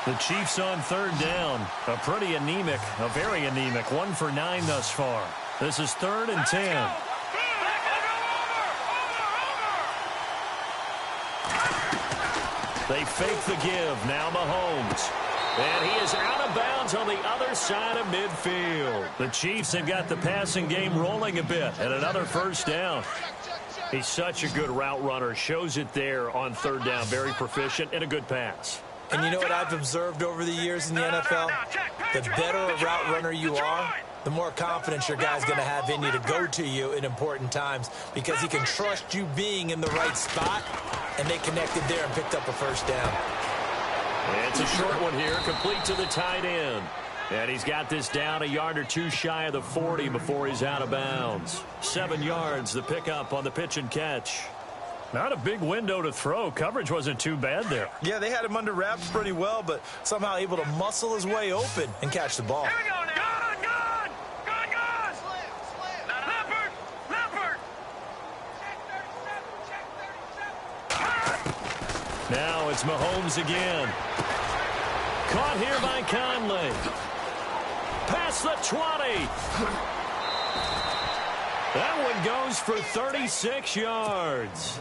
The Chiefs on third down. A pretty anemic, a very anemic 1 for 9 thus far. This is 3rd and 10. They fake the give. Now Mahomes. And he is out of bounds on the other side of midfield. The Chiefs have got the passing game rolling a bit. And another first down. He's such a good route runner. Shows it there on third down. Very proficient and a good pass. And you know what I've observed over the years in the NFL? The better a route runner you are, the more confidence your guy's going to have in you to go to you in important times because he can trust you being in the right spot, and they connected there and picked up a first down. It's a short one here, complete to the tight end. And he's got this down a yard or two shy of the 40 before he's out of bounds. 7 yards, the pickup on the pitch and catch. Not a big window to throw. Coverage wasn't too bad there. Yeah, they had him under wraps pretty well, but somehow able to muscle his way open and catch the ball. Here we go now. Good. Leopard. Check 37. Now it's Mahomes again. Caught here by Conley. Past the 20. That one goes for 36 yards.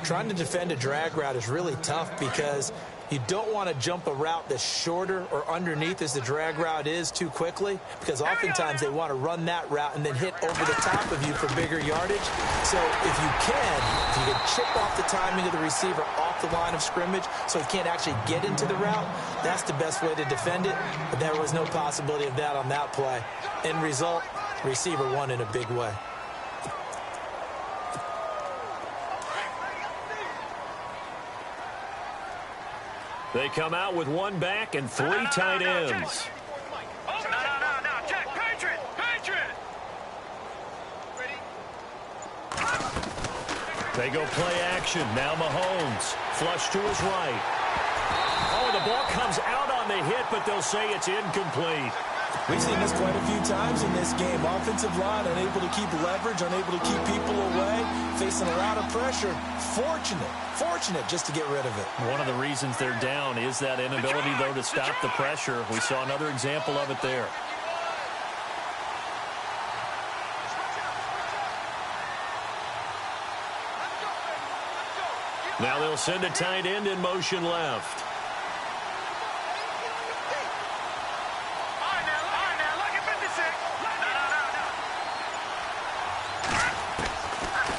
Trying to defend a drag route is really tough because you don't want to jump a route that's shorter or underneath as the drag route is too quickly because oftentimes they want to run that route and then hit over the top of you for bigger yardage. So if you can chip off the timing of the receiver off the line of scrimmage so he can't actually get into the route, that's the best way to defend it. But there was no possibility of that on that play. End result, receiver won in a big way. They come out with one back and 3 tight ends. No. Check. Patriot. They go play action. Now Mahomes. Flush to his right. Oh, the ball comes out on the hit, but they'll say it's incomplete. We've seen this quite a few times in this game. Offensive line unable to keep leverage, unable to keep people away, facing a lot of pressure. Fortunate just to get rid of it. One of the reasons they're down is that inability, though, to stop the pressure. We saw another example of it there. Now they'll send a tight end in motion left.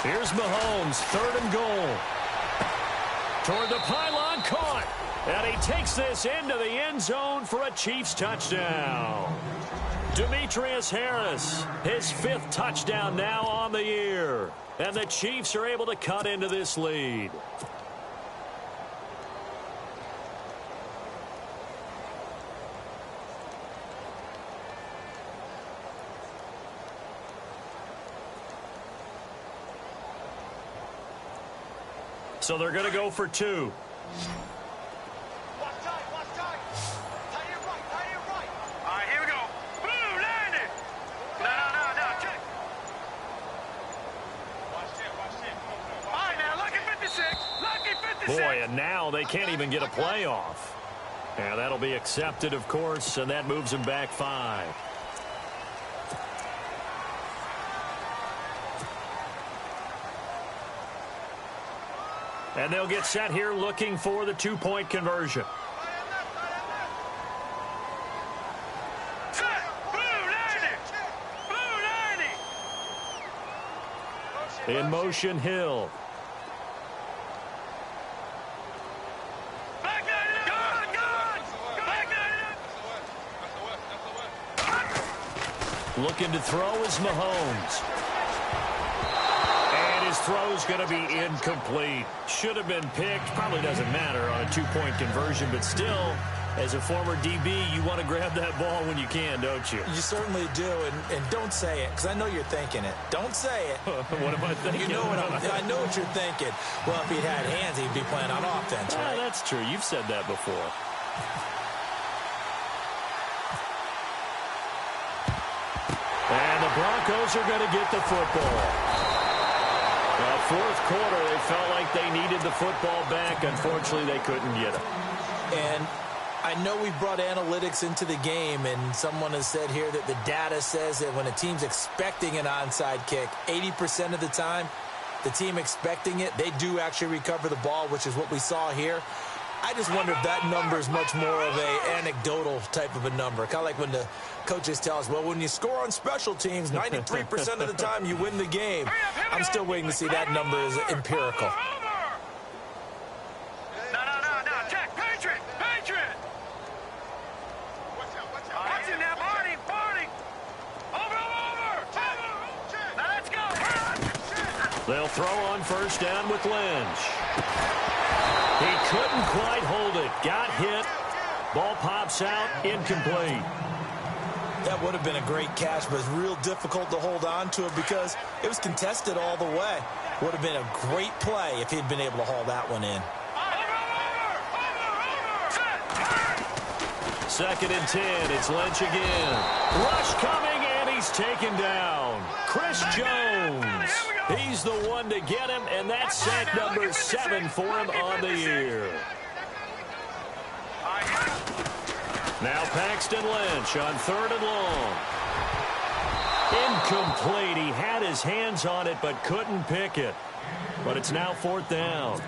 Here's Mahomes, 3rd and goal. Toward the pylon, caught. And he takes this into the end zone for a Chiefs touchdown. Demetrius Harris, his 5th touchdown now on the year. And the Chiefs are able to cut into this lead. So they're going to go for 2. Boy, and now they can't even get a play off. And that'll be accepted, of course, and that moves them back 5. And they'll get set here looking for the 2-point conversion. In motion, Hill. Looking to throw is Mahomes. And his throw's going to be incomplete. Should have been picked. Probably doesn't matter on a 2-point conversion, but still, as a former DB, you want to grab that ball when you can, don't you? You certainly do, and don't say it, because I know you're thinking it. Don't say it. What am I thinking? You know I know what you're thinking. Well, if he'd had hands, he'd be playing on offense, right? That's true. You've said that before. And the Broncos are going to get the football. Fourth quarter, they felt like they needed the football back. Unfortunately, they couldn't get it. And I know we brought analytics into the game, and someone has said here that the data says that when a team's expecting an onside kick, 80% of the time, the team expecting it, they do actually recover the ball, which is what we saw here. I just wonder if that number is much more of a anecdotal type of a number. Kind of like when the coaches tell us, well, when you score on special teams, 93% of the time you win the game. I'm still waiting to see that number is empirical. No. Check. Patriot. Watch it now, Barney. Over. Now let's go. They'll throw on first down with Lynch. He couldn't quite hold it. Got hit. Ball pops out. Incomplete. That would have been a great catch, but it's real difficult to hold on to it because it was contested all the way. Would have been a great play if he'd been able to haul that one in. 2nd and 10. It's Lynch again. Rush coming, and he's taken down. Chris Jones. He's the one to get him, and that's sack number 7 for him on the year. Now Paxton Lynch on 3rd and long. Incomplete. He had his hands on it but couldn't pick it. But it's now 4th down.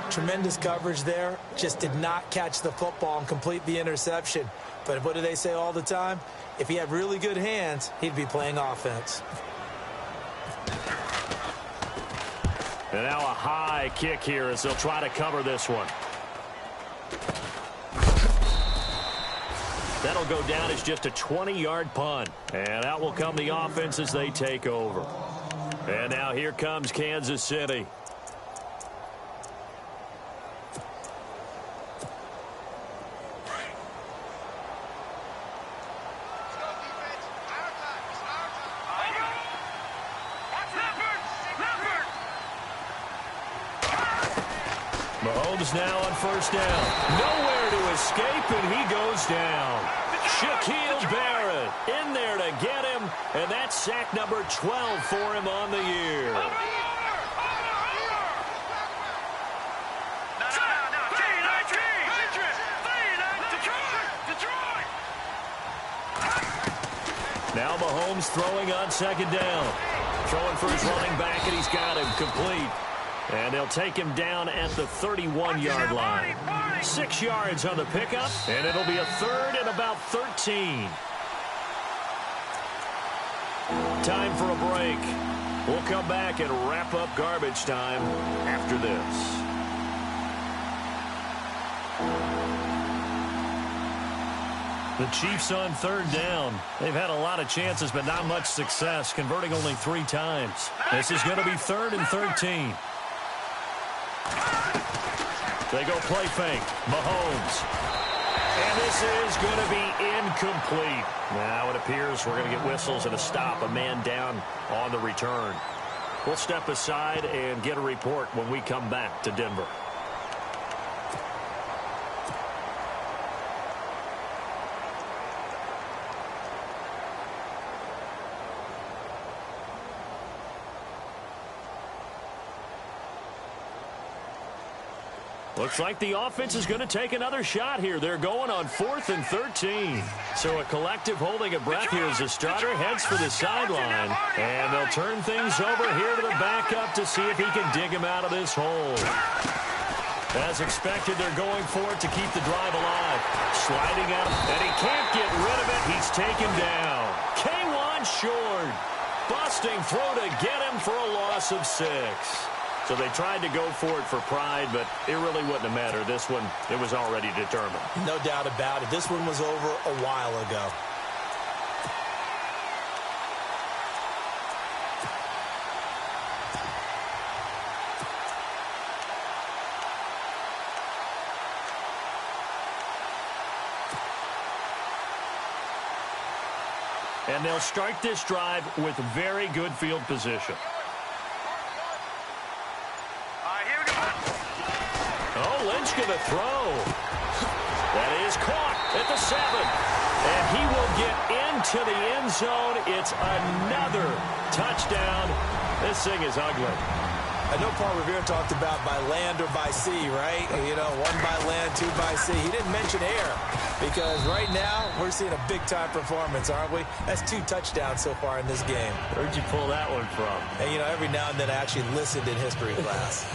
Tremendous coverage there. Just did not catch the football and complete the interception. But what do they say all the time? If he had really good hands, he'd be playing offense. And now a high kick here as they'll try to cover this one. That'll go down as just a 20-yard punt. And out will come the offense as they take over. And now here comes Kansas City. Mahomes now on first down. Nowhere to escape, and he goes down. Shaquille Barrett in there to get him, and that's sack number 12 for him on the year. Now Mahomes throwing on 2nd down. Throwing for his running back, and he's got him complete. And they'll take him down at the 31-yard line. 6 yards on the pickup, and it'll be a 3rd and about 13. Time for a break. We'll come back and wrap up garbage time after this. The Chiefs on third down. They've had a lot of chances, but not much success, converting only 3 times. This is going to be 3rd and 13. They go play fake. Mahomes. And this is going to be incomplete. Now it appears we're going to get whistles and a stop. A man down on the return. We'll step aside and get a report when we come back to Denver. Looks like the offense is going to take another shot here. They're going on 4th and 13. So a collective holding of breath here as the starter heads for the sideline. And they'll turn things over here to the backup to see if he can dig him out of this hole. As expected, they're going for it to keep the drive alive. Sliding out, and he can't get rid of it. He's taken down. K1 short. Busting throw to get him for a loss of 6. So they tried to go for it for pride, but it really wouldn't have mattered. This one, it was already determined. No doubt about it. This one was over a while ago. And they'll start this drive with very good field position. Oh, Lynch going to throw. That is caught at the 7. And he will get into the end zone. It's another touchdown. This thing is ugly. I know Paul Revere talked about by land or by sea, right? You know, 1 by land, 2 by sea. He didn't mention air because right now we're seeing a big-time performance, aren't we? That's 2 touchdowns so far in this game. Where'd you pull that one from? And, you know, every now and then I actually listened in history class.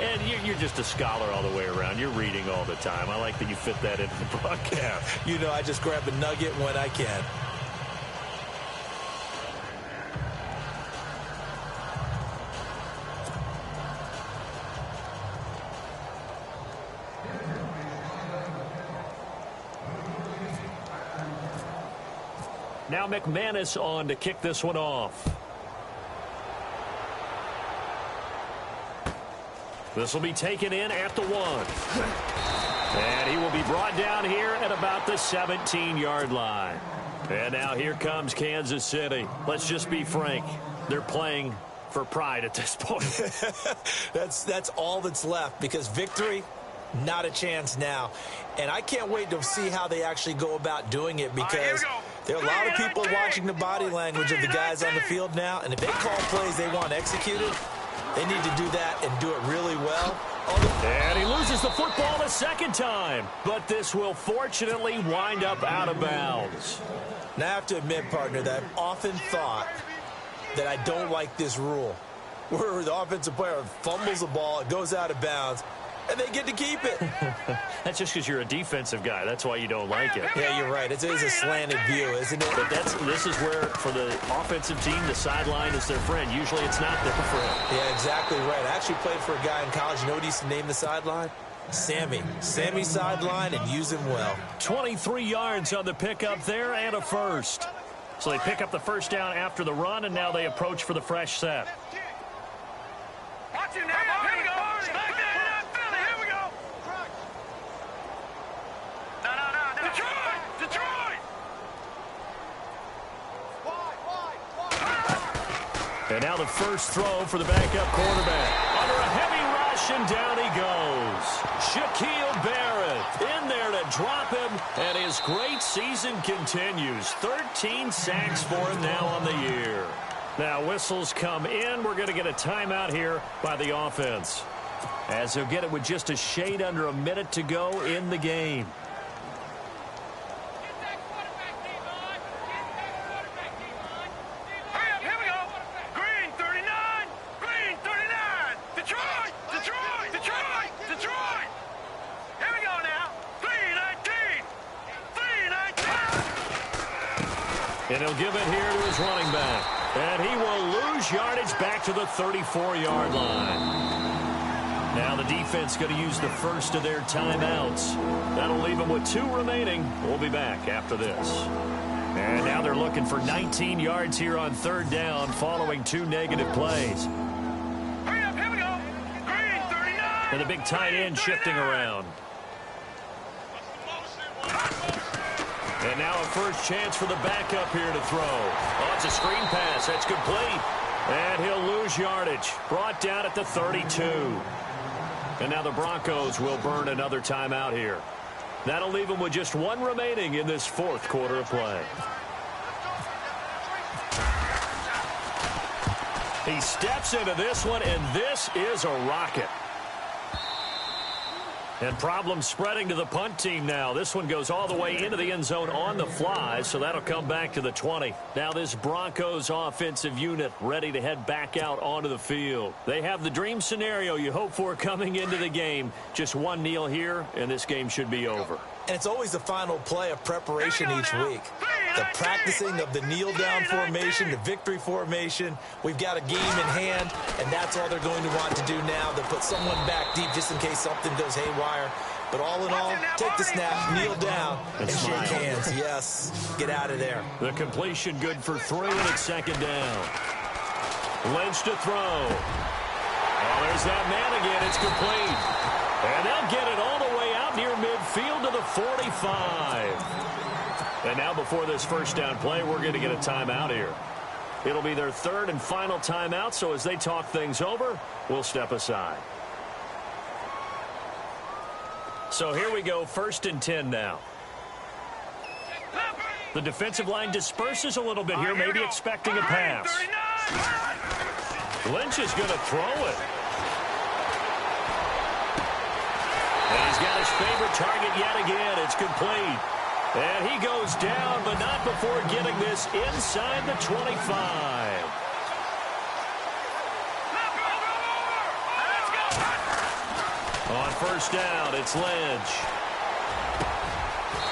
And you're just a scholar all the way around. You're reading all the time. I like that you fit that into the broadcast. You know, I just grab a nugget when I can. Now McManus on to kick this one off. This will be taken in at the 1. And he will be brought down here at about the 17-yard line. And now here comes Kansas City. Let's just be frank. They're playing for pride at this point. That's all that's left because victory, not a chance now. And I can't wait to see how they actually go about doing it because there are a lot of people watching the body language of the guys on the field now. And if they call plays they want executed, they need to do that and do it really well. And he loses the football a second time. But this will fortunately wind up out of bounds. Now I have to admit, partner, that I've often thought that I don't like this rule where the offensive player fumbles the ball, it goes out of bounds, and they get to keep it. That's just because you're a defensive guy. That's why you don't like it. Yeah, you're right. It is a slanted view, isn't it? But this is where, for the offensive team, the sideline is their friend. Usually it's not their friend. Yeah, exactly right. I actually played for a guy in college. You know what he used to name the sideline? Sammy. Sammy sideline, and use him well. 23 yards on the pickup there and a first. So they pick up the first down after the run, and now they approach for the fresh set. Watch it now. Here we go. Back there. Philly. Here we go. No. Detroit. And now the first throw for the backup quarterback. Under a heavy rush, and down he goes. Shaquille Barrett in there to drop him, and his great season continues. 13 sacks for him now on the year. Now whistles come in. We're going to get a timeout here by the offense, as they'll get it with just a shade under a minute to go in the game. And he'll give it here to his running back. And he will lose yardage back to the 34-yard line. Now the defense going to use the first of their timeouts. That'll leave them with 2 remaining. We'll be back after this. And now they're looking for 19 yards here on 3rd down following 2 negative plays. Hurry up, here we go. Green, 39. And the big tight end shifting around. And now a first chance for the backup here to throw. Oh, it's a screen pass. That's complete. And he'll lose yardage. Brought down at the 32. And now the Broncos will burn another timeout here. That'll leave them with just 1 remaining in this 4th quarter of play. He steps into this one, and this is a rocket. And problems spreading to the punt team now. This one goes all the way into the end zone on the fly, so that'll come back to the 20. Now this Broncos offensive unit ready to head back out onto the field. They have the dream scenario you hope for coming into the game. Just 1 kneel here, and this game should be over. And it's always the final play of preparation each week. The practicing of the kneel-down formation, the victory formation. We've got a game in hand, and that's all they're going to want to do now. They'll put someone back deep just in case something goes haywire. But all in all, take the snap, kneel down, and shake hands. Yes, get out of there. The completion good for 3, and it's 2nd down. Lynch to throw. Oh, there's that man again. It's complete. And they'll get it all the way out near midfield to the 45. And now before this first down play, we're going to get a timeout here. It'll be their 3rd and final timeout, so as they talk things over, we'll step aside. So here we go, 1st and 10 now. The defensive line disperses a little bit here, maybe expecting a pass. Lynch is going to throw it. And he's got his favorite target yet again. It's complete. And he goes down, but not before getting this inside the 25. On 1st down, it's Lynch.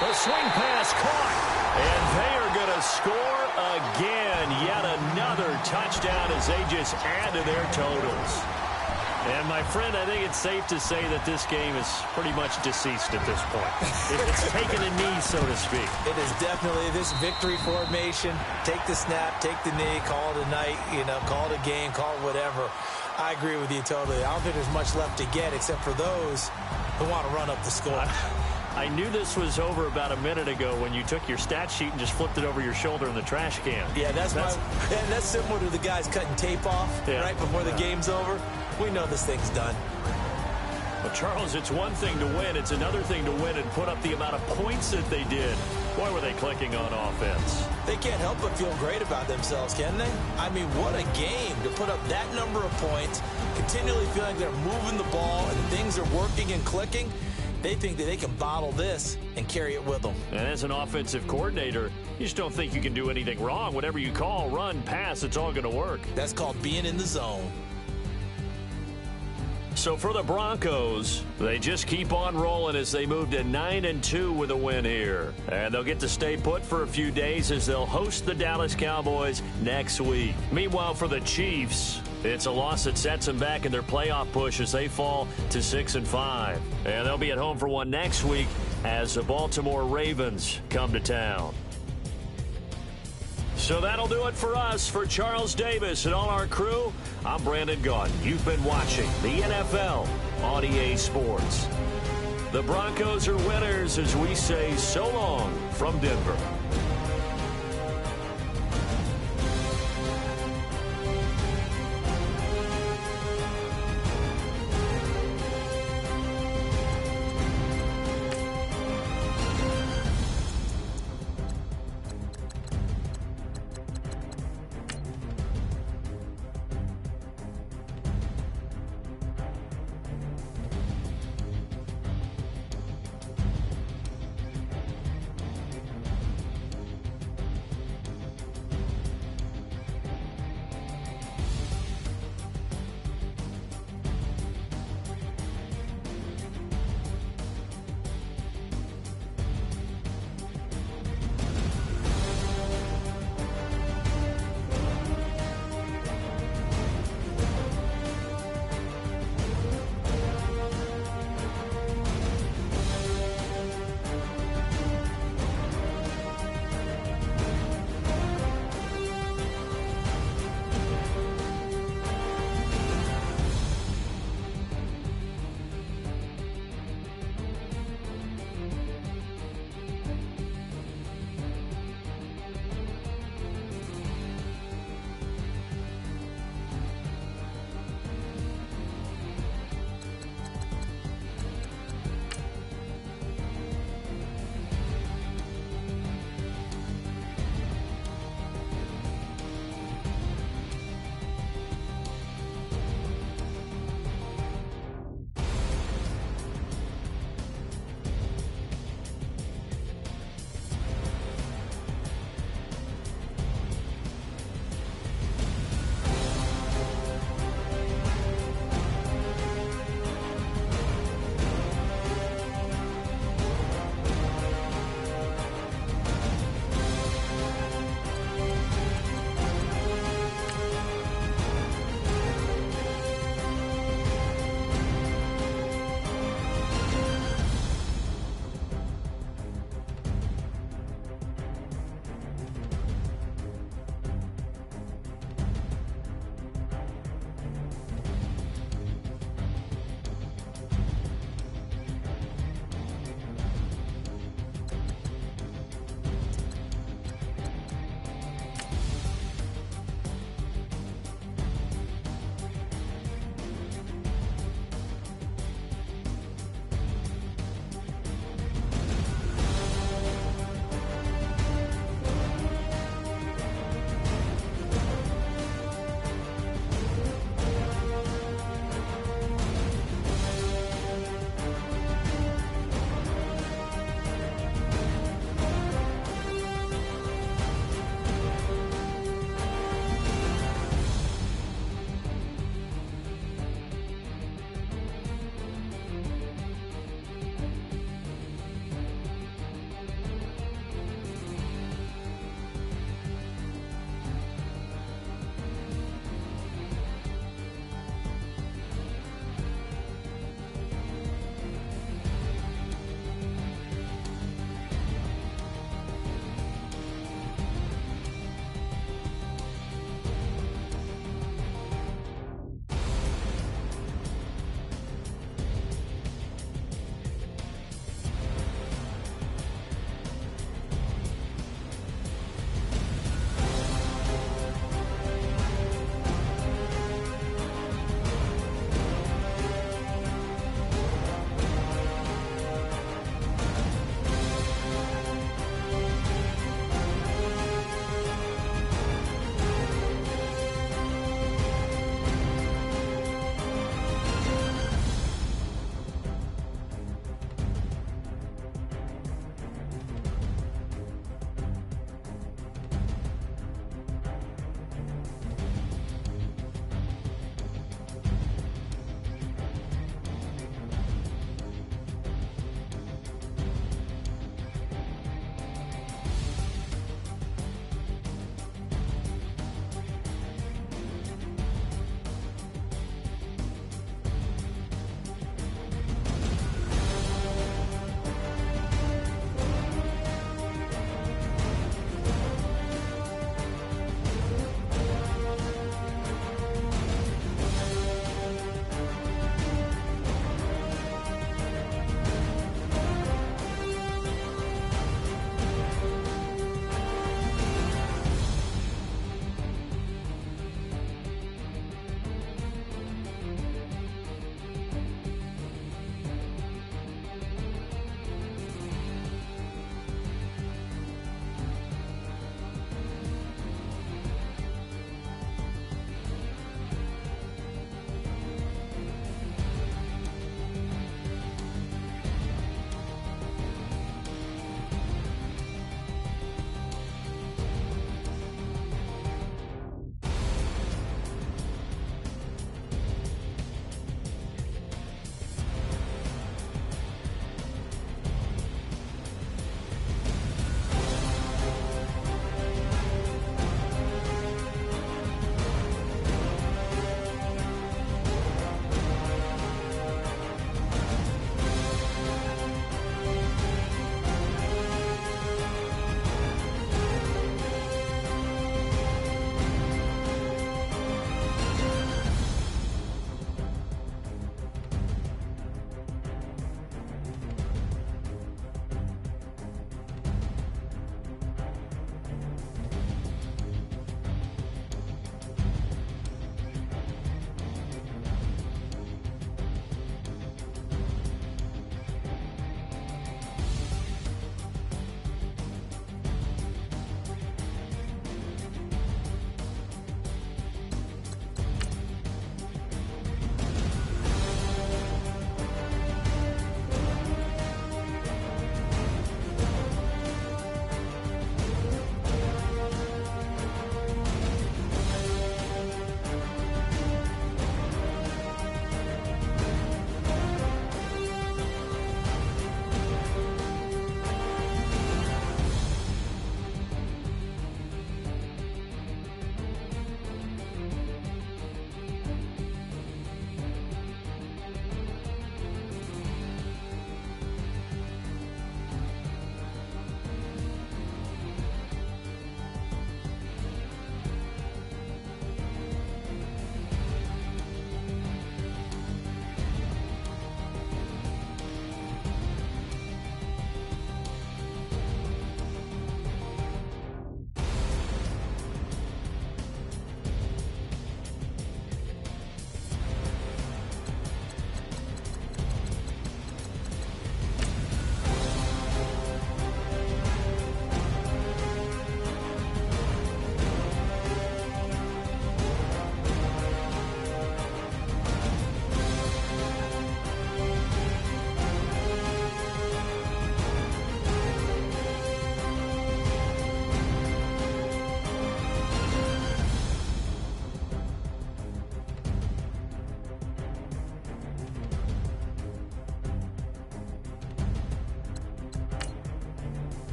The swing pass caught. And they are going to score again. Yet another touchdown as they just add to their totals. And, my friend, I think it's safe to say that this game is pretty much deceased at this point. It's taken a knee, so to speak. It is definitely this victory formation. Take the snap, take the knee, call it a night, call it a game, call it whatever. I agree with you totally. I don't think there's much left to get except for those who want to run up the score. I knew this was over about a minute ago when you took your stat sheet and just flipped it over your shoulder in the trash can. Yeah, that's similar to the guys cutting tape off right before the game's over. We know this thing's done. Well, Charles, it's one thing to win. It's another thing to win and put up the amount of points that they did. Boy, were they clicking on offense. They can't help but feel great about themselves, can they? I mean, what a game to put up that number of points, continually feeling they're moving the ball and things are working and clicking. They think that they can bottle this and carry it with them. And as an offensive coordinator, you just don't think you can do anything wrong. Whatever you call, run, pass, it's all going to work. That's called being in the zone. So for the Broncos, they just keep on rolling as they move to 9-2 with a win here. And they'll get to stay put for a few days as they'll host the Dallas Cowboys next week. Meanwhile, for the Chiefs, it's a loss that sets them back in their playoff push as they fall to 6-5. And they'll be at home for one next week as the Baltimore Ravens come to town. So that'll do it for us. For Charles Davis and all our crew, I'm Brandon Gaudin. You've been watching the NFL on EA Sports. The Broncos are winners as we say so long from Denver.